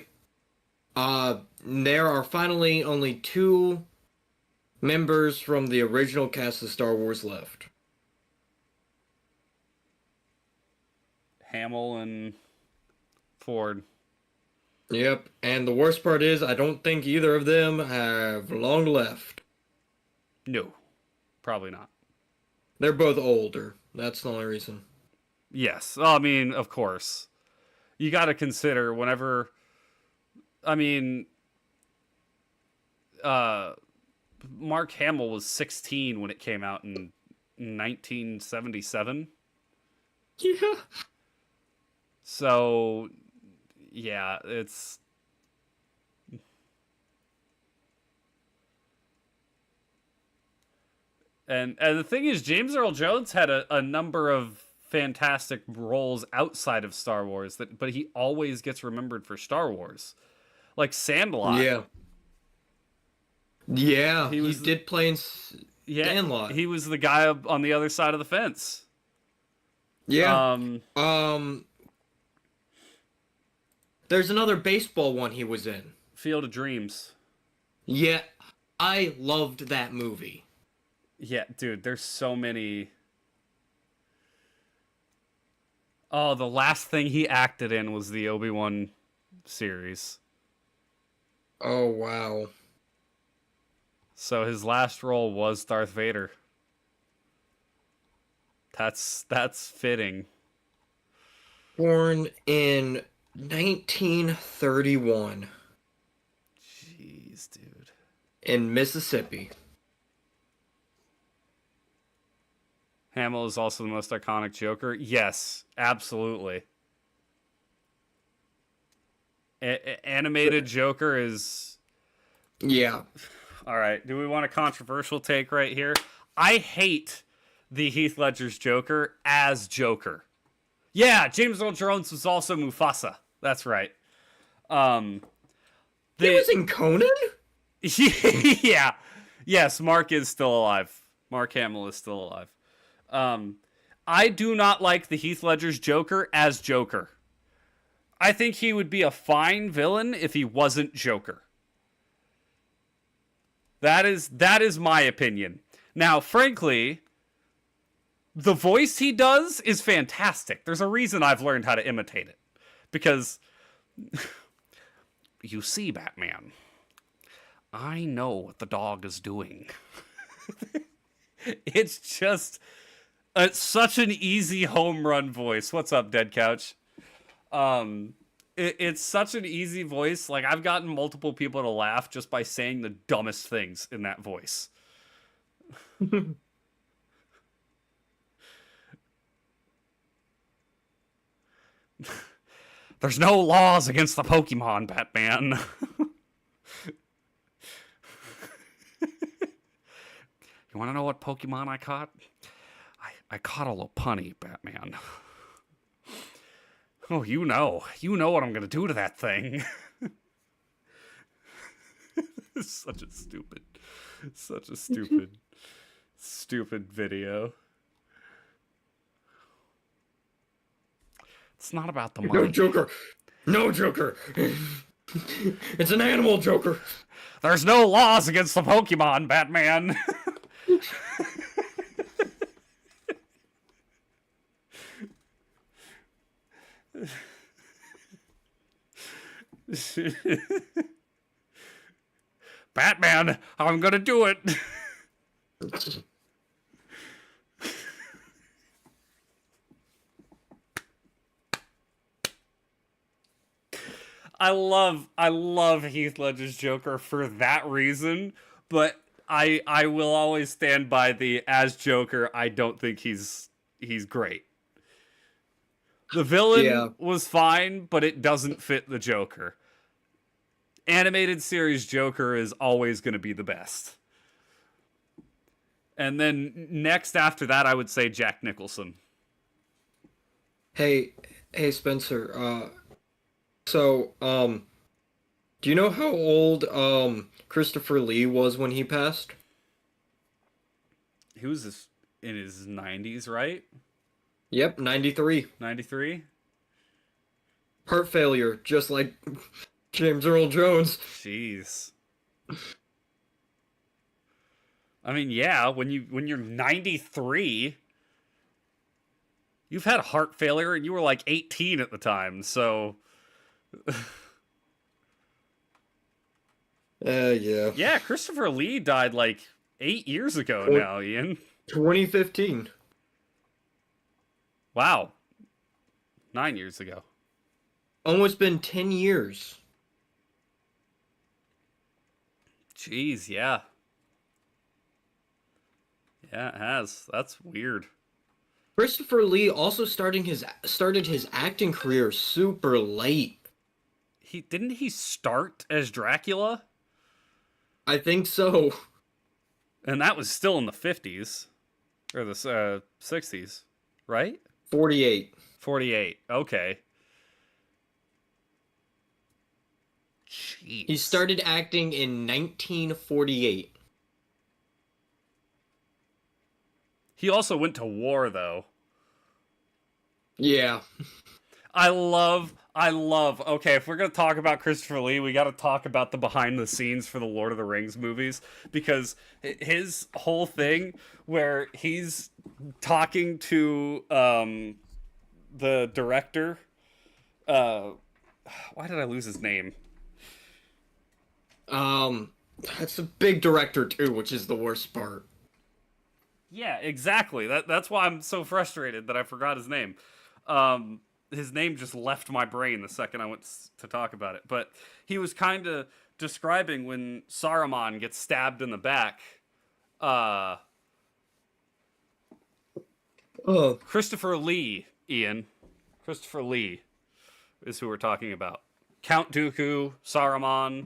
Speaker 2: are finally only 2 members from the original cast of Star Wars left.
Speaker 1: Hamill and Ford.
Speaker 2: Yep, and the worst part is I don't think either of them have long left.
Speaker 1: No, probably not.
Speaker 2: They're both older. That's the only reason.
Speaker 1: Yes, I mean, of course. You got to consider whenever. I mean, Mark Hamill was 16 when it came out in 1977.
Speaker 2: Yeah.
Speaker 1: So, yeah, it's. And the thing is, James Earl Jones had a number of fantastic roles outside of Star Wars, but he always gets remembered for Star Wars. Like Sandlot.
Speaker 2: Yeah. Yeah,
Speaker 1: He was-
Speaker 2: did play in
Speaker 1: Yeah,
Speaker 2: Sandlot.
Speaker 1: he was the guy on the other side of the fence.
Speaker 2: Yeah. There's another baseball one he was in.
Speaker 1: Field of Dreams.
Speaker 2: Yeah, I loved that movie.
Speaker 1: Yeah, dude, there's so many. Oh, the last thing he acted in was the Obi-Wan series.
Speaker 2: Oh, wow.
Speaker 1: So his last role was Darth Vader. That's fitting.
Speaker 2: Born in 1931
Speaker 1: Jeez, dude.
Speaker 2: in Mississippi.
Speaker 1: Hamill is also the most iconic Joker. Yes, absolutely. Animated Joker is...
Speaker 2: Yeah.
Speaker 1: All right, do we want a controversial take right here? I hate the Heath Ledger's Joker as Joker. Yeah, James Earl Jones was also Mufasa. That's right.
Speaker 2: He was in Conan?
Speaker 1: Yeah. Yes, Mark is still alive. Mark Hamill is still alive. I do not like the Heath Ledger's Joker as Joker. I think he would be a fine villain if he wasn't Joker. That is my opinion. Now, frankly, the voice he does is fantastic. There's a reason I've learned how to imitate it. Because, you see, Batman, I know what the dog is doing. It's just... It's such an easy home run voice. What's up, Dead Couch? It's such an easy voice. Like, I've gotten multiple people to laugh just by saying the dumbest things in that voice. There's no laws against the Pokemon, Batman. You want to know what Pokemon I caught? I caught a Lopunny, Batman. Oh, you know what I'm gonna do to that thing. Such a stupid video. It's not about the money.
Speaker 2: No, Joker. No, Joker. It's an animal, Joker.
Speaker 1: There's no laws against the Pokemon, Batman. Batman, I'm gonna do it. I love Heath Ledger's Joker for that reason, but I will always stand by the as Joker. I don't think he's great. The villain was fine, but it doesn't fit the Joker. Animated series Joker is always going to be the best. And then next after that, I would say Jack Nicholson.
Speaker 2: Hey, Spencer. Do you know how old Christopher Lee was when he passed?
Speaker 1: He was in his 90s, right?
Speaker 2: Yep, 93.
Speaker 1: 93?
Speaker 2: Heart failure, just like James Earl Jones.
Speaker 1: Jeez. I mean, yeah, when you're 93, you've had heart failure and you were like 18 at the time, so
Speaker 2: Yeah.
Speaker 1: Yeah, Christopher Lee died like 8 years ago now, Ian.
Speaker 2: 2015.
Speaker 1: Wow. 9 years ago.
Speaker 2: Almost been 10 years.
Speaker 1: Jeez, yeah. Yeah, it has. That's weird.
Speaker 2: Christopher Lee also started his acting career super late.
Speaker 1: Didn't he start as Dracula?
Speaker 2: I think so.
Speaker 1: And that was still in the 50s. Or the 60s, right?
Speaker 2: 48.
Speaker 1: 48. Okay. Jeez.
Speaker 2: He started acting in 1948.
Speaker 1: He also went to war, though.
Speaker 2: Yeah.
Speaker 1: I love, okay, if we're going to talk about Christopher Lee, we got to talk about the behind the scenes for the Lord of the Rings movies, because his whole thing where he's talking to the director, why did I lose his name?
Speaker 2: That's a big director too, which is the worst part.
Speaker 1: Yeah, exactly. That's why I'm so frustrated that I forgot his name. His name just left my brain the second I went to talk about it. But he was kind of describing when Saruman gets stabbed in the back. Christopher Lee, Ian. Christopher Lee is who we're talking about. Count Dooku, Saruman.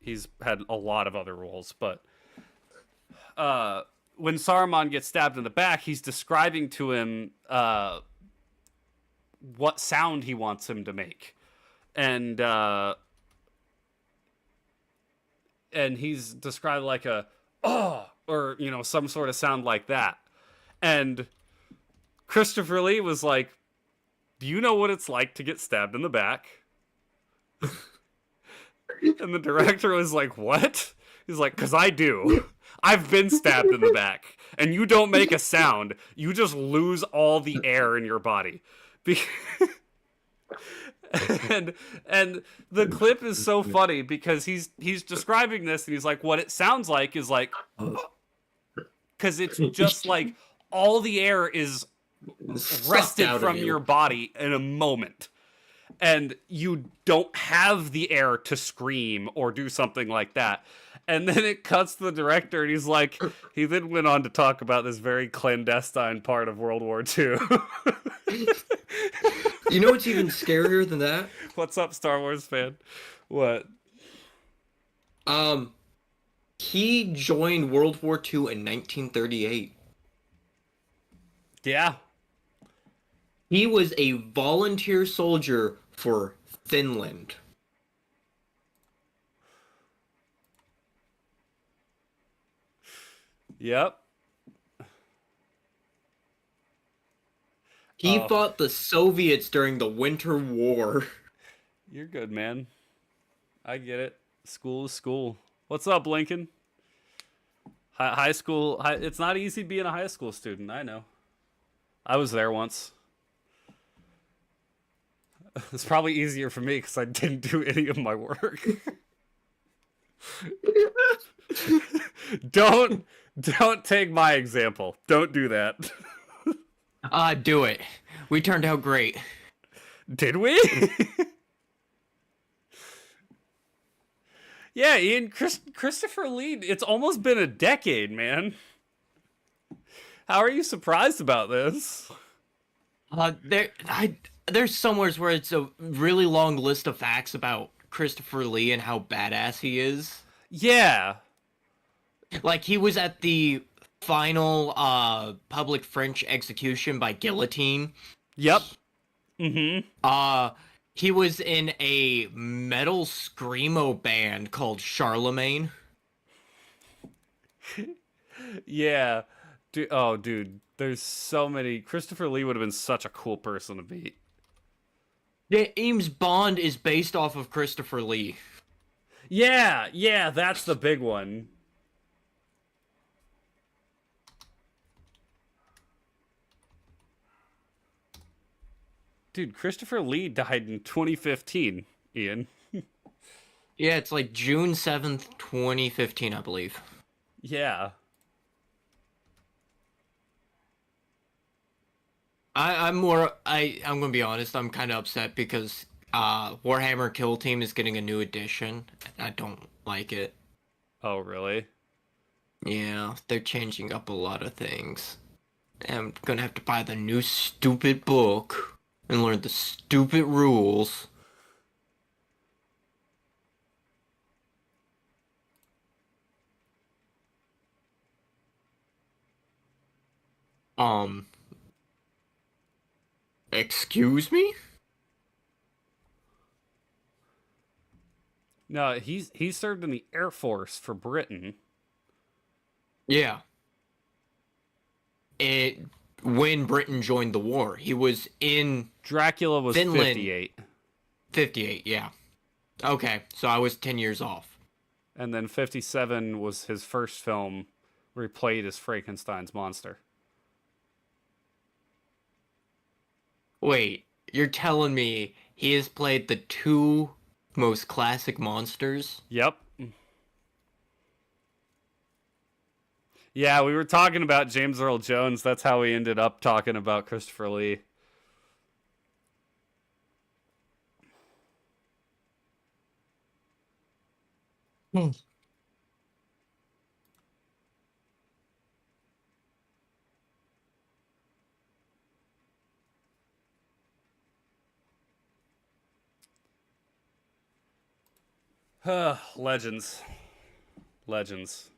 Speaker 1: He's had a lot of other roles, but when Saruman gets stabbed in the back, he's describing to him what sound he wants him to make, and he's described like a or some sort of sound like that, and Christopher Lee was like, "Do you know what it's like to get stabbed in the back?" And the director was like, "What?" He's like, "'Cause I do. I've been stabbed in the back, and you don't make a sound. You just lose all the air in your body." And the clip is so funny because he's describing this and he's like, what it sounds like is like, because it's just like all the air is wrested from your body in a moment. And you don't have the air to scream or do something like that. And then it cuts to the director, and he's like, he then went on to talk about this very clandestine part of World War II.
Speaker 2: You know what's even scarier than that?
Speaker 1: What's up, Star Wars fan? What?
Speaker 2: Um, he joined World War II in 1938.
Speaker 1: Yeah.
Speaker 2: He was a volunteer soldier for Finland.
Speaker 1: Yep.
Speaker 2: He fought the Soviets during the Winter War.
Speaker 1: You're good, man. I get it. School is school. What's up, Lincoln? High school. It's not easy being a high school student. I know. I was there once. It's probably easier for me because I didn't do any of my work. Don't take my example. Don't do that.
Speaker 2: Do it. We turned out great.
Speaker 1: Did we? Yeah, Ian, Christopher Lee. It's almost been a decade, man. How are you surprised about this?
Speaker 2: There's somewheres where it's a really long list of facts about Christopher Lee and how badass he is.
Speaker 1: Yeah.
Speaker 2: Like, he was at the final public French execution by guillotine.
Speaker 1: Yep. Mm-hmm.
Speaker 2: He was in a metal screamo band called Charlemagne.
Speaker 1: Yeah. Dude, there's so many. Christopher Lee would have been such a cool person to meet.
Speaker 2: James Bond is based off of Christopher Lee.
Speaker 1: Yeah, that's the big one. Dude, Christopher Lee died in 2015, Ian.
Speaker 2: Yeah, it's like June 7th, 2015, I believe.
Speaker 1: Yeah.
Speaker 2: I'm gonna be honest, I'm kind of upset because Warhammer Kill Team is getting a new edition. I don't like it.
Speaker 1: Oh, really?
Speaker 2: Yeah, they're changing up a lot of things. I'm gonna have to buy the new stupid book and learn the stupid rules. Excuse me?
Speaker 1: No, he served in the Air Force for Britain.
Speaker 2: Yeah. When Britain joined the war, he was in
Speaker 1: Dracula was
Speaker 2: Finland.
Speaker 1: 58.
Speaker 2: 58, yeah. Okay, so I was 10 years off.
Speaker 1: And then 57 was his first film where he played as Frankenstein's monster.
Speaker 2: Wait, you're telling me he has played the two most classic monsters?
Speaker 1: Yep. Yeah, we were talking about James Earl Jones. That's how we ended up talking about Christopher Lee. Legends. Legends.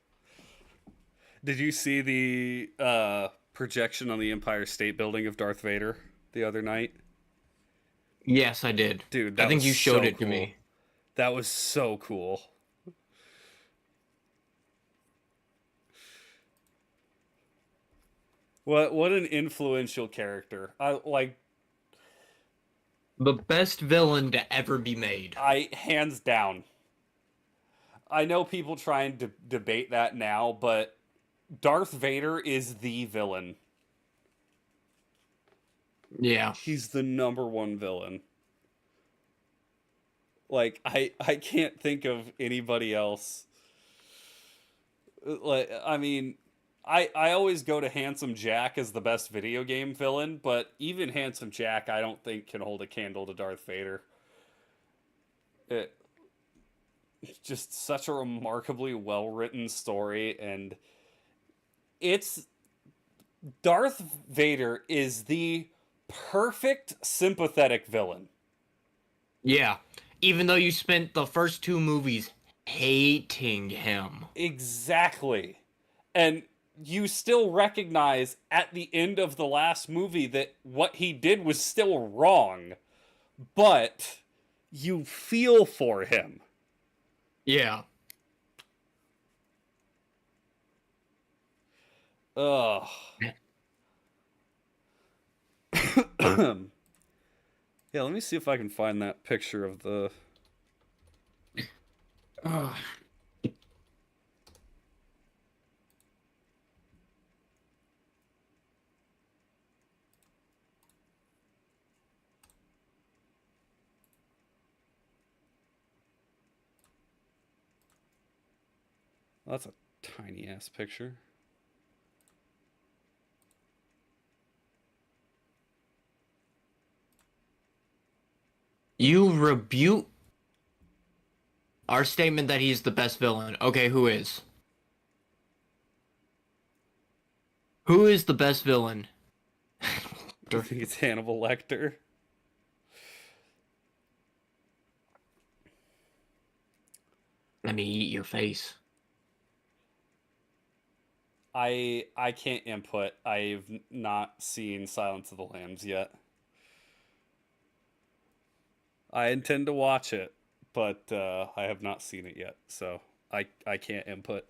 Speaker 1: Did you see the projection on the Empire State Building of Darth Vader the other night?
Speaker 2: Yes, I did.
Speaker 1: Dude,
Speaker 2: I think you showed
Speaker 1: so
Speaker 2: it to me.
Speaker 1: That was so cool. What an influential character. I like
Speaker 2: The best villain to ever be made.
Speaker 1: hands down. I know people try and debate that now, but Darth Vader is the villain.
Speaker 2: Yeah.
Speaker 1: He's the number one villain. Like I can't think of anybody else. Like I mean, I always go to Handsome Jack as the best video game villain, but even Handsome Jack I don't think can hold a candle to Darth Vader. just such a remarkably well written story, and it's Darth Vader is the perfect sympathetic villain.
Speaker 2: Yeah. Even though you spent the first two movies hating him.
Speaker 1: Exactly. And you still recognize at the end of the last movie that what he did was still wrong, but you feel for him.
Speaker 2: Yeah.
Speaker 1: Ugh. Yeah, let me see if I can find that picture of the.
Speaker 2: Ugh.
Speaker 1: Oh, that's a tiny ass picture.
Speaker 2: You rebuke our statement that he's the best villain. Okay, who is? Who is the best villain?
Speaker 1: I think it's Hannibal Lecter.
Speaker 2: Let me eat your face.
Speaker 1: I can't input. I've not seen Silence of the Lambs yet. I intend to watch it, but I have not seen it yet, so I can't input.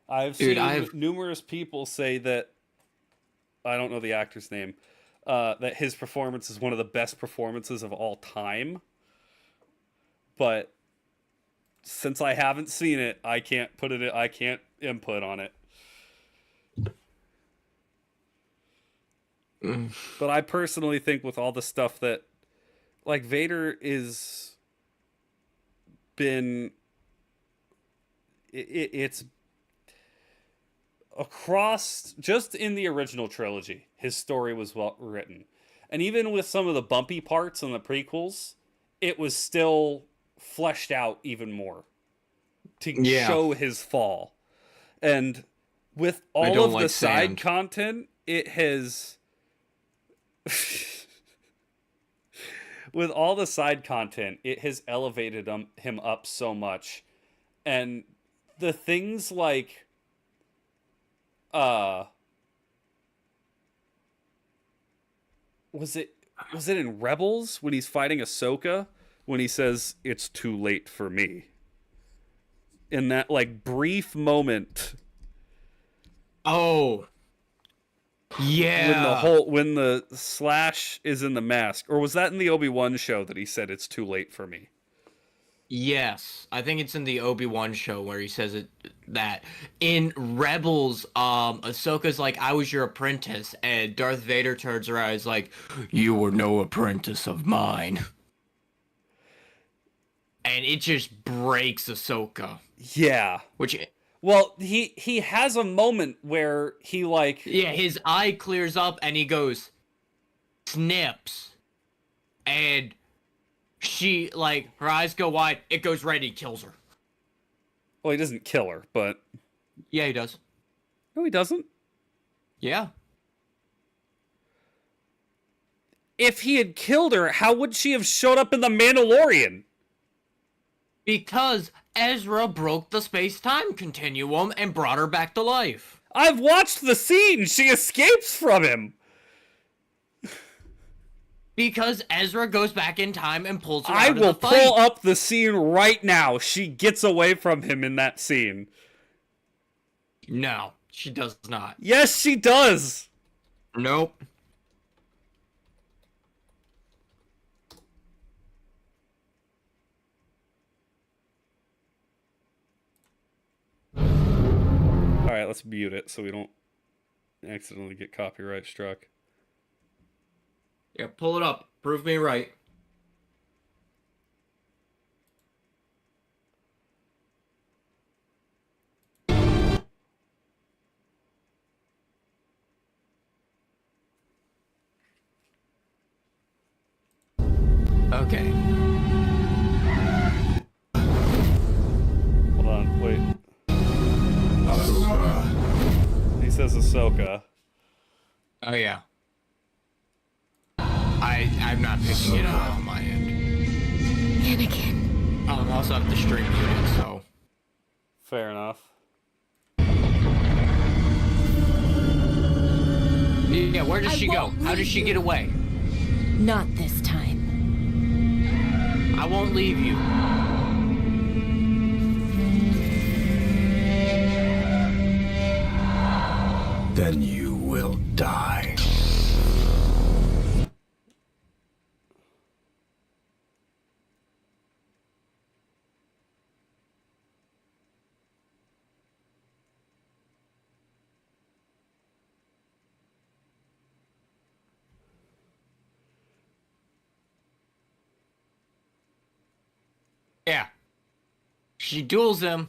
Speaker 1: I've
Speaker 2: Dude,
Speaker 1: seen numerous people say that I don't know the actor's name. That his performance is one of the best performances of all time. But since I haven't seen it, I can't put it. I can't input on it. But I personally think with all the stuff that, like, Vader is been, it's across just in the original trilogy, his story was well written, and even with some of the bumpy parts in the prequels, it was still fleshed out even more to
Speaker 2: yeah,
Speaker 1: show his fall. And with
Speaker 2: I
Speaker 1: all
Speaker 2: don't
Speaker 1: of the
Speaker 2: like
Speaker 1: side
Speaker 2: sand.
Speaker 1: content, it has with all the side content, it has elevated him up so much. And the things like uh was it was it in Rebels when he's fighting Ahsoka when he says it's too late for me? In that like brief moment
Speaker 2: Oh, yeah.
Speaker 1: when the Slash is in the mask, or was that in the Obi-Wan show that he said it's too late for me?
Speaker 2: Yes, I think it's in the Obi-Wan show where he says it that in Rebels, Ahsoka's like, "I was your apprentice," and Darth Vader turns around, and is like, "You were no apprentice of mine," and it just breaks Ahsoka.
Speaker 1: Yeah.
Speaker 2: Which,
Speaker 1: Well, he has a moment where he like
Speaker 2: yeah, his eye clears up and he goes, snips, and she like her eyes go wide. It goes red. He kills her.
Speaker 1: well, he doesn't kill her, but
Speaker 2: Yeah, he does.
Speaker 1: no, he doesn't.
Speaker 2: Yeah.
Speaker 1: If he had killed her, how would she have showed up in the Mandalorian?
Speaker 2: Because Ezra broke the space-time continuum and brought her back to life.
Speaker 1: I've watched the scene. She escapes from him.
Speaker 2: Because Ezra goes back in time and pulls her
Speaker 1: I
Speaker 2: out of
Speaker 1: will
Speaker 2: the fight.
Speaker 1: pull up the scene right now. She gets away from him in that scene.
Speaker 2: No, she does not.
Speaker 1: Yes, she does.
Speaker 2: Nope.
Speaker 1: All right, let's mute it so we don't accidentally get copyright struck.
Speaker 2: Yeah, pull it up. Prove me right. Okay.
Speaker 1: Hold on, wait. He says Ahsoka.
Speaker 2: Oh yeah. I'm not picking it up on my end.
Speaker 3: Anakin.
Speaker 2: I also have the string muted, so.
Speaker 1: Fair enough.
Speaker 2: Yeah, where does she go? How does she get away?
Speaker 3: Not this time.
Speaker 2: I won't leave you.
Speaker 4: Then you will die.
Speaker 2: Yeah. She duels him.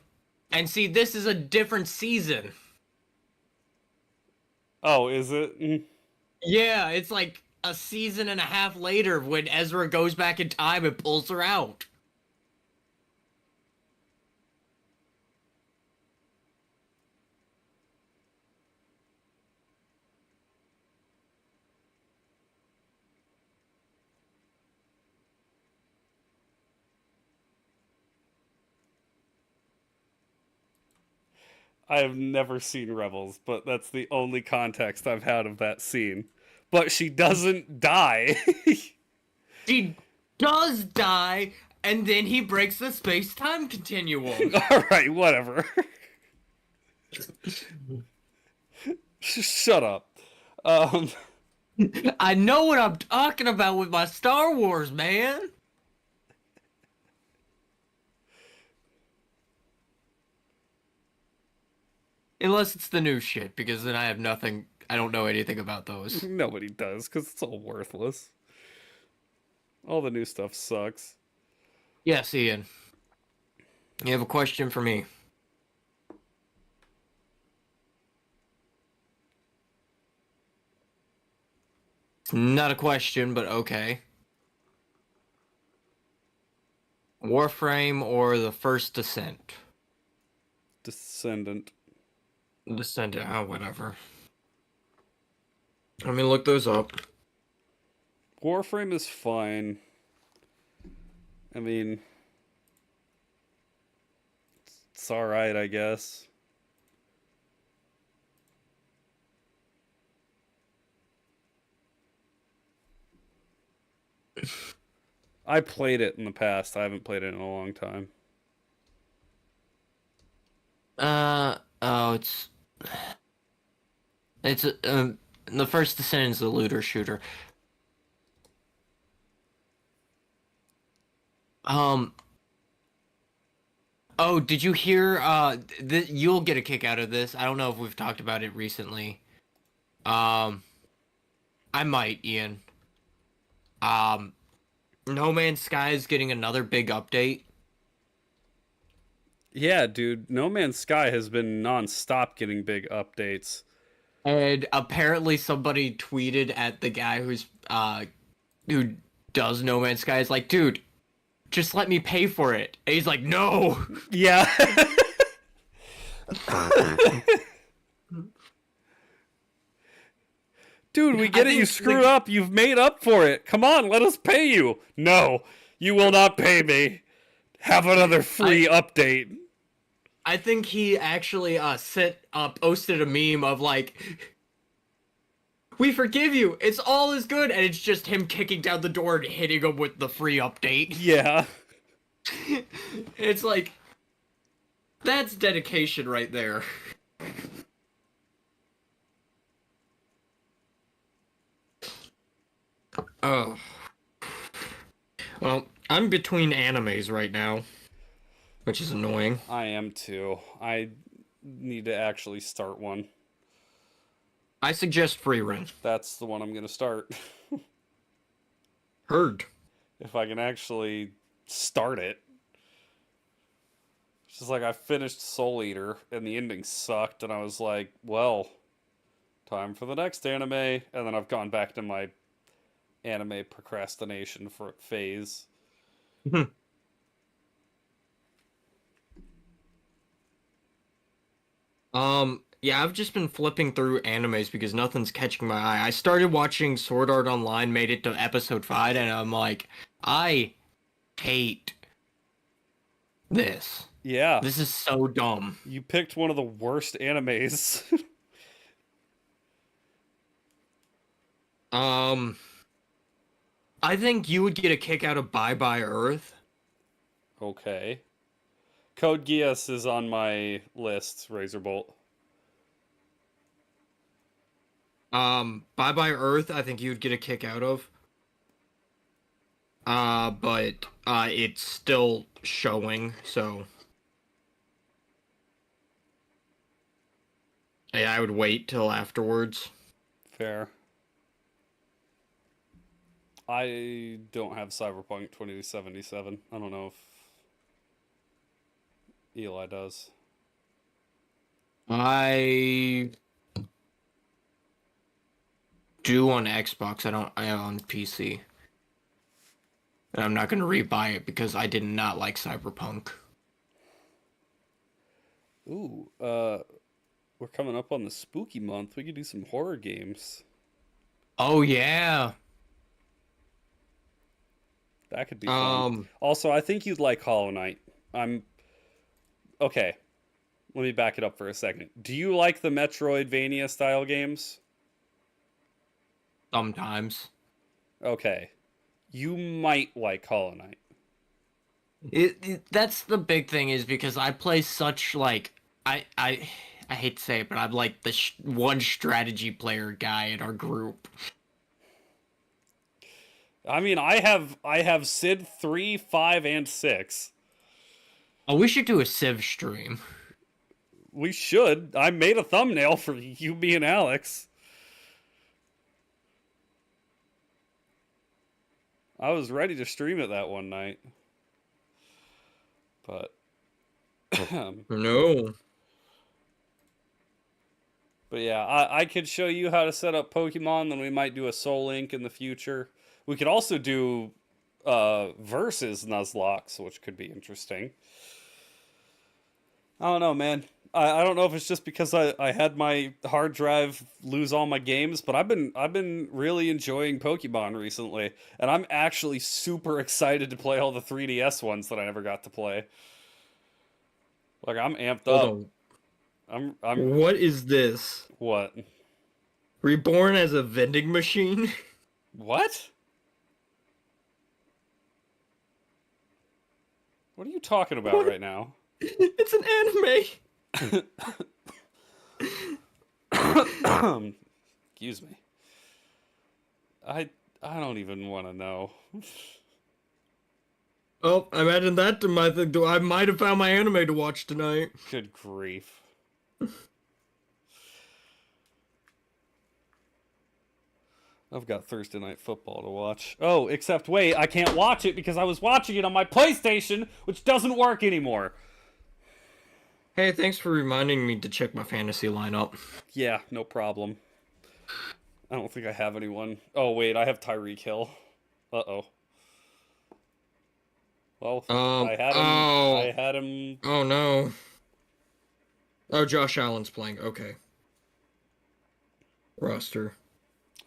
Speaker 2: And see, this is a different season.
Speaker 1: Oh, is it? Mm.
Speaker 2: Yeah, it's like a season and a half later when Ezra goes back in time and pulls her out.
Speaker 1: I have never seen Rebels, but that's the only context I've had of that scene. But she doesn't die.
Speaker 2: She does die, and then he breaks the space-time continuum.
Speaker 1: Alright, whatever. Shut up.
Speaker 2: I know what I'm talking about with my Star Wars, man. Unless it's the new shit, because then I have nothing. I don't know anything about those.
Speaker 1: Nobody does, because it's all worthless. All the new stuff sucks.
Speaker 2: Yes, Ian. You have a question for me? Not a question, but okay. Warframe or the First Descent?
Speaker 1: Descendant.
Speaker 2: Descendant, oh, whatever. Let me look those up.
Speaker 1: Warframe is fine. I mean, it's alright, I guess. I played it in the past. I haven't played it in a long time.
Speaker 2: Oh, it's the First Descent is a looter shooter. Oh, did you hear? You'll get a kick out of this. I don't know if we've talked about it recently. I might, Ian. No Man's Sky is getting another big update.
Speaker 1: Yeah, dude. No Man's Sky has been non-stop getting big updates.
Speaker 2: And apparently somebody tweeted at the guy who does No Man's Sky is like, dude, just let me pay for it. And he's like, no.
Speaker 1: Yeah. Dude, we get it. You screwed up. You've made up for it. Come on, let us pay you. No, you will not pay me. Have another free update.
Speaker 2: I think he actually posted a meme of like, we forgive you. It's all as good, and it's just him kicking down the door and hitting him with the free update.
Speaker 1: Yeah.
Speaker 2: It's like, that's dedication right there. Oh. Well, I'm between animes right now, which is annoying.
Speaker 1: I am too. I need to actually start one.
Speaker 2: I suggest Free Run.
Speaker 1: That's the one I'm gonna start.
Speaker 2: Heard.
Speaker 1: If I can actually start it. It's just like I finished Soul Eater and the ending sucked, and I was like, well, time for the next anime. And then I've gone back to my anime procrastination for phase.
Speaker 2: Yeah, I've just been flipping through animes because nothing's catching my eye. I started watching Sword Art Online, made it to episode 5, and I'm like, I hate this.
Speaker 1: Yeah,
Speaker 2: This is so dumb.
Speaker 1: you picked one of the worst animes.
Speaker 2: Um, I think you would get a kick out of Bye Bye Earth.
Speaker 1: Okay. Code Geass is on my list, Razorbolt.
Speaker 2: Bye Bye Earth, I think you'd get a kick out of. But it's still showing, so yeah, I would wait till afterwards.
Speaker 1: Fair. I don't have Cyberpunk 2077. I don't know if Eli does.
Speaker 2: I do on Xbox. I have on PC. And I'm not gonna rebuy it because I did not like Cyberpunk.
Speaker 1: Ooh, we're coming up on the spooky month. We could do some horror games.
Speaker 2: Oh yeah.
Speaker 1: That could be fun. Also, I think you'd like Hollow Knight. Okay. Let me back it up for a second. Do you like the Metroidvania style games?
Speaker 2: Sometimes.
Speaker 1: Okay. You might like Hollow Knight.
Speaker 2: That's the big thing is because I play such like I hate to say it, but I'm like the one strategy player guy in our group.
Speaker 1: I mean, I have Sid 3, 5, and 6.
Speaker 2: Oh, we should do a Civ stream.
Speaker 1: We should. I made a thumbnail for you, me, and Alex. I was ready to stream it that one night. But
Speaker 2: No.
Speaker 1: But yeah, I could show you how to set up Pokemon, then we might do a Soul Link in the future. We could also do versus Nuzlocke, which could be interesting. I don't know, man. I don't know if it's just because I had my hard drive lose all my games, but I've been really enjoying Pokemon recently, and I'm actually super excited to play all the 3DS ones that I never got to play. Like I'm amped
Speaker 2: Hold
Speaker 1: up.
Speaker 2: on.
Speaker 1: I'm
Speaker 2: What is this?
Speaker 1: what?
Speaker 2: Reborn as a vending machine?
Speaker 1: What? What are you talking about right now?
Speaker 2: It's an anime.
Speaker 1: Excuse me. I don't even want to know.
Speaker 2: Oh, I'm adding that to my thing. I might have found my anime to watch tonight.
Speaker 1: Good grief. I've got Thursday Night Football to watch. Oh, except wait, I can't watch it because I was watching it on my PlayStation, which doesn't work anymore.
Speaker 2: Hey, thanks for reminding me to check my fantasy lineup.
Speaker 1: Yeah, no problem. I don't think I have anyone. Oh, wait, I have Tyreek Hill. Uh-oh. Well, I had him.
Speaker 2: Oh.
Speaker 1: I had him.
Speaker 2: Oh no. Oh, Josh Allen's playing. Okay. Roster.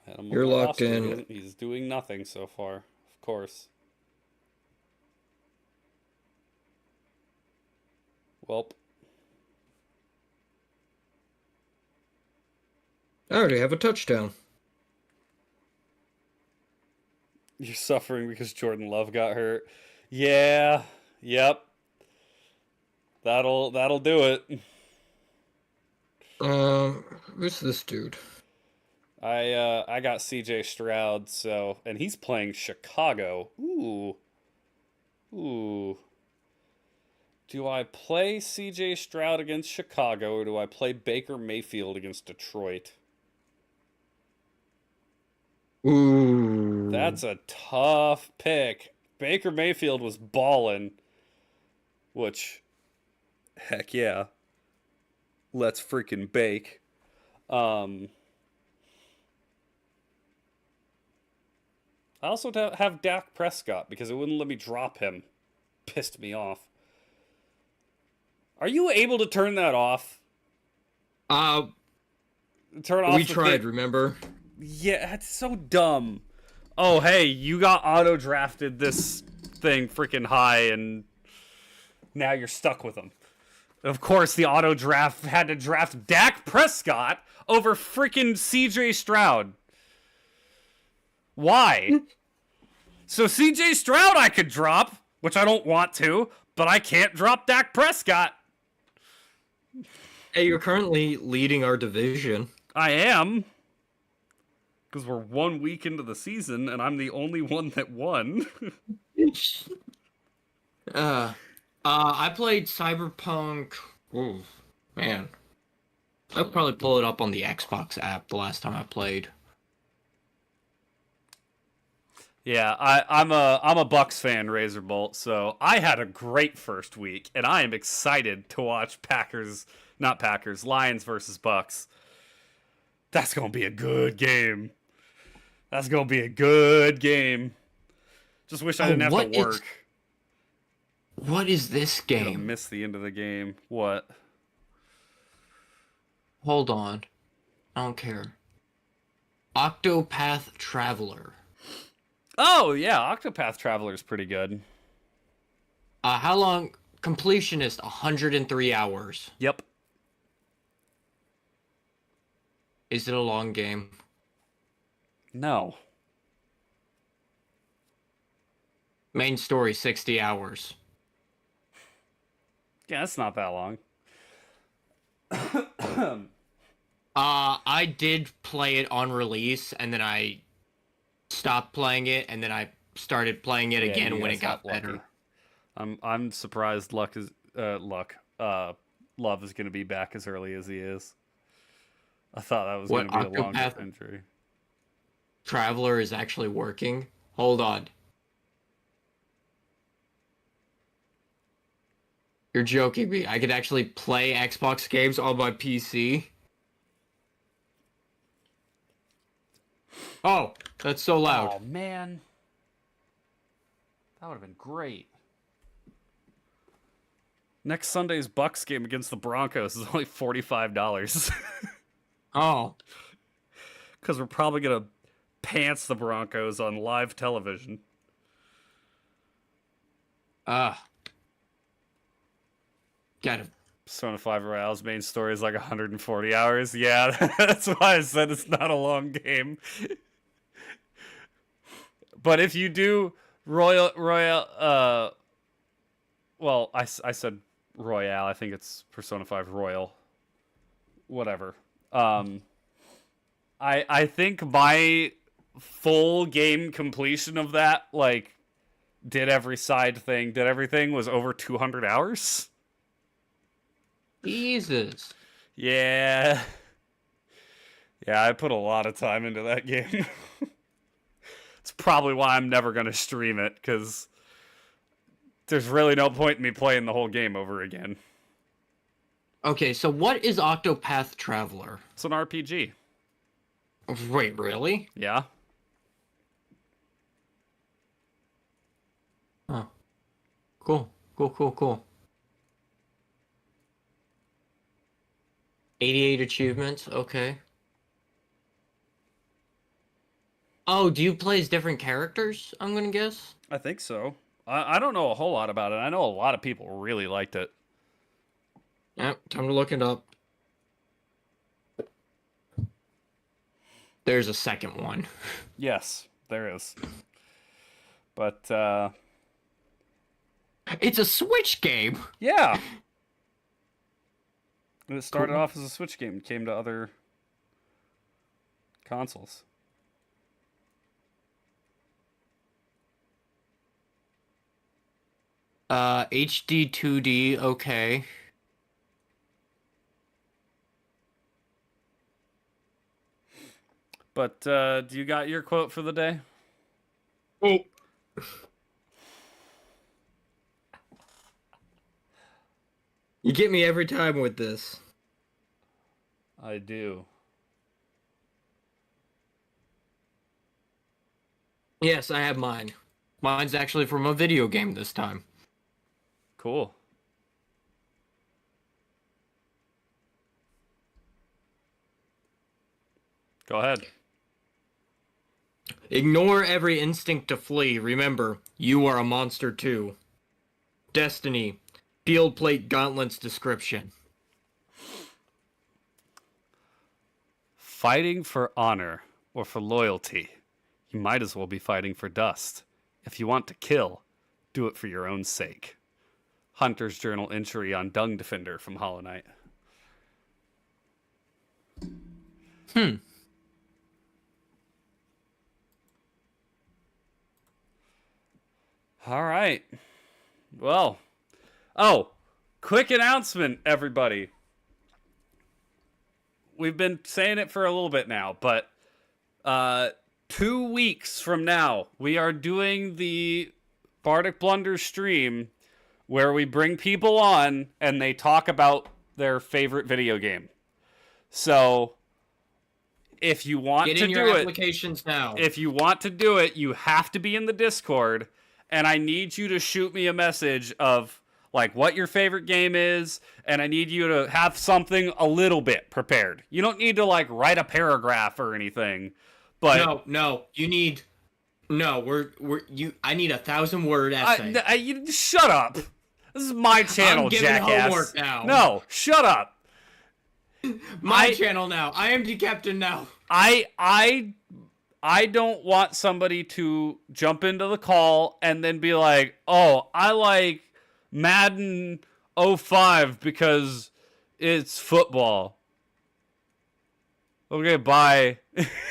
Speaker 1: Had him on
Speaker 2: You're
Speaker 1: my
Speaker 2: locked
Speaker 1: roster.
Speaker 2: in.
Speaker 1: He's doing nothing so far, of course. Welp.
Speaker 2: I already have a touchdown.
Speaker 1: You're suffering because Jordan Love got hurt. Yeah. Yep. That'll do it.
Speaker 2: Who's this dude?
Speaker 1: I got CJ Stroud, so and he's playing Chicago. Ooh. Ooh. Do I play CJ Stroud against Chicago or do I play Baker Mayfield against Detroit?
Speaker 2: Ooh.
Speaker 1: That's a tough pick. Baker Mayfield was ballin', which heck yeah. Let's freaking bake. I also have Dak Prescott because it wouldn't let me drop him. Pissed me off. Are you able to turn that off?
Speaker 2: Uh,
Speaker 1: Turn off
Speaker 2: we
Speaker 1: the
Speaker 2: tried,
Speaker 1: thing?
Speaker 2: remember?
Speaker 1: Yeah, that's so dumb. Oh, hey, you got auto-drafted this thing freaking high, and now you're stuck with them. Of course, the auto-draft had to draft Dak Prescott over freaking CJ Stroud. Why? So CJ Stroud I could drop, which I don't want to, but I can't drop Dak Prescott.
Speaker 2: Hey, you're currently leading our division.
Speaker 1: I am. Because we're 1 week into the season, and I'm the only one that won.
Speaker 2: I played Cyberpunk. Ooh, man. I'll probably pull it up on the Xbox app the last time I played.
Speaker 1: Yeah, I'm a Bucks fan, Razorbolt, so I had a great first week, and I am excited to watch Lions versus Bucks. That's gonna be a good game. That's gonna be a good game. Just wish I didn't have to work.
Speaker 2: What is this
Speaker 1: Gonna
Speaker 2: game?
Speaker 1: miss the end of the game. What?
Speaker 2: Hold on. I don't care. Octopath Traveler.
Speaker 1: Oh yeah, Octopath Traveler is pretty good.
Speaker 2: How long? Completionist, 103 hours.
Speaker 1: Yep.
Speaker 2: Is it a long game?
Speaker 1: No.
Speaker 2: Main story, 60 hours.
Speaker 1: Yeah, it's not that long.
Speaker 2: I did play it on release, and then I stopped playing it, and then I started playing it again when it got better.
Speaker 1: I'm surprised Love is gonna be back as early as he is. I thought that was gonna be a long injury.
Speaker 2: Traveler is actually working. Hold on. You're joking me. I could actually play Xbox games on my PC. Oh, that's so loud.
Speaker 1: Oh man, that would have been great. Next Sunday's Bucks game against the Broncos is only $45.
Speaker 2: Oh.
Speaker 1: Because we're probably gonna pants the Broncos on live television.
Speaker 2: Got it.
Speaker 1: Persona 5 Royale's main story is like 140 hours. Yeah, that's why I said it's not a long game. But if you do well, I said Royale. I think it's Persona 5 Royal. Whatever. I think my full game completion of that, like, did every side thing, did everything, was over 200 hours.
Speaker 2: Jesus.
Speaker 1: Yeah. Yeah, I put a lot of time into that game. It's probably why I'm never going to stream it, because there's really no point in me playing the whole game over again.
Speaker 2: Okay, so what is Octopath Traveler?
Speaker 1: It's an RPG.
Speaker 2: Wait, really?
Speaker 1: Yeah.
Speaker 2: Oh. Cool. Cool. 88 achievements, okay. Oh, do you play as different characters, I'm gonna guess?
Speaker 1: I think so. I don't know a whole lot about it. I know a lot of people really liked it.
Speaker 2: Yep, time to look it up. There's a second one.
Speaker 1: Yes, there is. But,
Speaker 2: It's a Switch game!
Speaker 1: yeah. It started off as a Switch game and came to other consoles.
Speaker 2: HD 2D, okay.
Speaker 1: But, do you got your quote for the day?
Speaker 2: Oh. You get me every time with this.
Speaker 1: I do.
Speaker 2: Yes, I have mine. Mine's actually from a video game this time.
Speaker 1: Cool. Go ahead.
Speaker 2: Ignore every instinct to flee. Remember, you are a monster too. Destiny. Field plate gauntlets description.
Speaker 1: Fighting for honor or for loyalty, you might as well be fighting for dust. If you want to kill, do it for your own sake. Hunter's Journal entry on Dung Defender from Hollow Knight. All right. Well, quick announcement, everybody. We've been saying it for a little bit now, but 2 weeks from now, we are doing the Bardic Blunders stream where we bring people on and they talk about their favorite video game. So if you want
Speaker 2: Get
Speaker 1: to
Speaker 2: in your
Speaker 1: do it,
Speaker 2: applications now.
Speaker 1: if you want to do it, you have to be in the Discord, and I need you to shoot me a message of like what your favorite game is, and I need you to have something a little bit prepared. You don't need to like write a paragraph or anything, but
Speaker 2: No, you need. No, I need a 1,000-word essay.
Speaker 1: you shut up. This is my channel,
Speaker 2: I'm giving
Speaker 1: jackass.
Speaker 2: homework now.
Speaker 1: No, shut up.
Speaker 2: My channel now. I am the captain now.
Speaker 1: I don't want somebody to jump into the call and then be like, "Oh, I like Madden 05 because it's football." Okay, bye.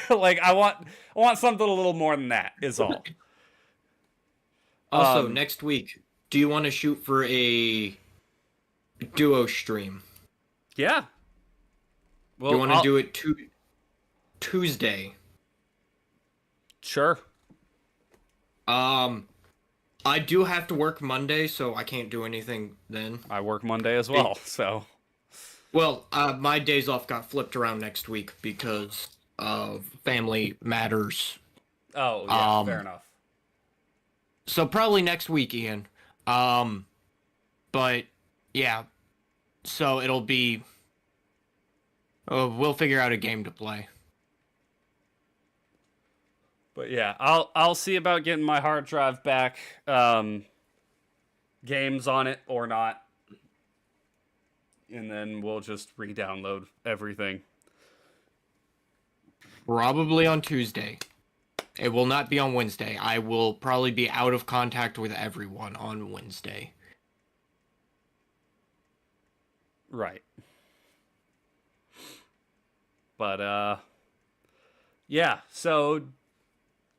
Speaker 1: Like I want something a little more than that is all.
Speaker 2: Also, next week, do you want to shoot for a duo stream?
Speaker 1: Yeah. Well,
Speaker 2: Do you want to do it Tuesday?
Speaker 1: Sure.
Speaker 2: I do have to work Monday, so I can't do anything then.
Speaker 1: I work Monday as well, so.
Speaker 2: Well, my days off got flipped around next week because of family matters.
Speaker 1: Oh, yeah, fair enough.
Speaker 2: So probably next week, Ian. But yeah, so it'll be. We'll figure out a game to play.
Speaker 1: But yeah, I'll see about getting my hard drive back. Games on it or not. And then we'll just re-download everything.
Speaker 2: Probably on Tuesday. It will not be on Wednesday. I will probably be out of contact with everyone on Wednesday.
Speaker 1: Right. But yeah, so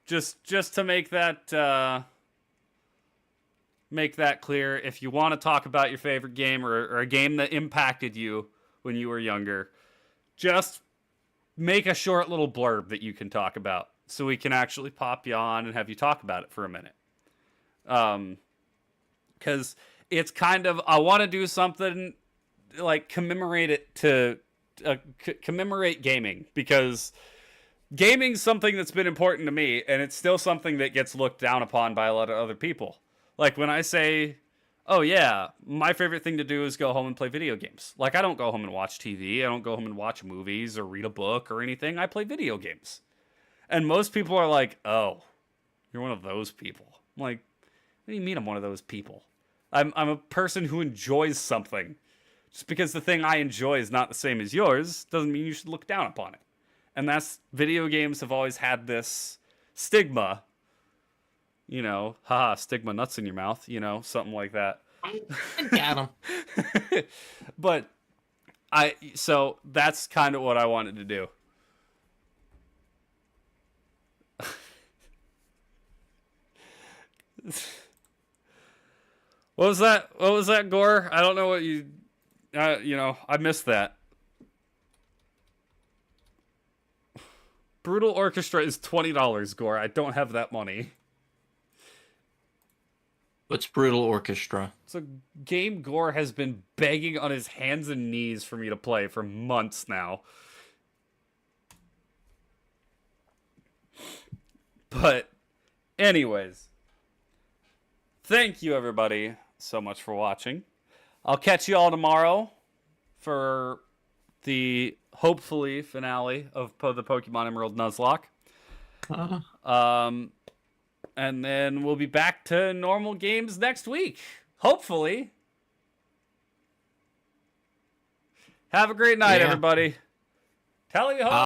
Speaker 1: just to make that clear, if you want to talk about your favorite game or a game that impacted you when you were younger, just make a short little blurb that you can talk about so we can actually pop you on and have you talk about it for a minute. Because it's kind of, I want to do something like commemorate gaming, because gaming's something that's been important to me, and it's still something that gets looked down upon by a lot of other people. Like when I say, oh yeah, my favorite thing to do is go home and play video games. Like I don't go home and watch TV. I don't go home and watch movies or read a book or anything. I play video games. And most people are like, oh, you're one of those people. I'm like, what do you mean I'm one of those people? I'm a person who enjoys something. Just because the thing I enjoy is not the same as yours doesn't mean you should look down upon it. And that's, video games have always had this stigma. You know, haha, stigma nuts in your mouth, you know, something like that.
Speaker 2: Got him.
Speaker 1: But so that's kind of what I wanted to do. What was that? What was that, Gore? I don't know what you know, I missed that. Brutal Orchestra is $20, Gore. I don't have that money.
Speaker 2: What's Brutal Orchestra?
Speaker 1: It's a game Gore has been begging on his hands and knees for me to play for months now. But Anyways, thank you everybody so much for watching. I'll catch you all tomorrow for the hopefully finale of the Pokemon Emerald Nuzlocke. And then we'll be back to normal games next week. Hopefully. Have a great night, everybody. Tally ho!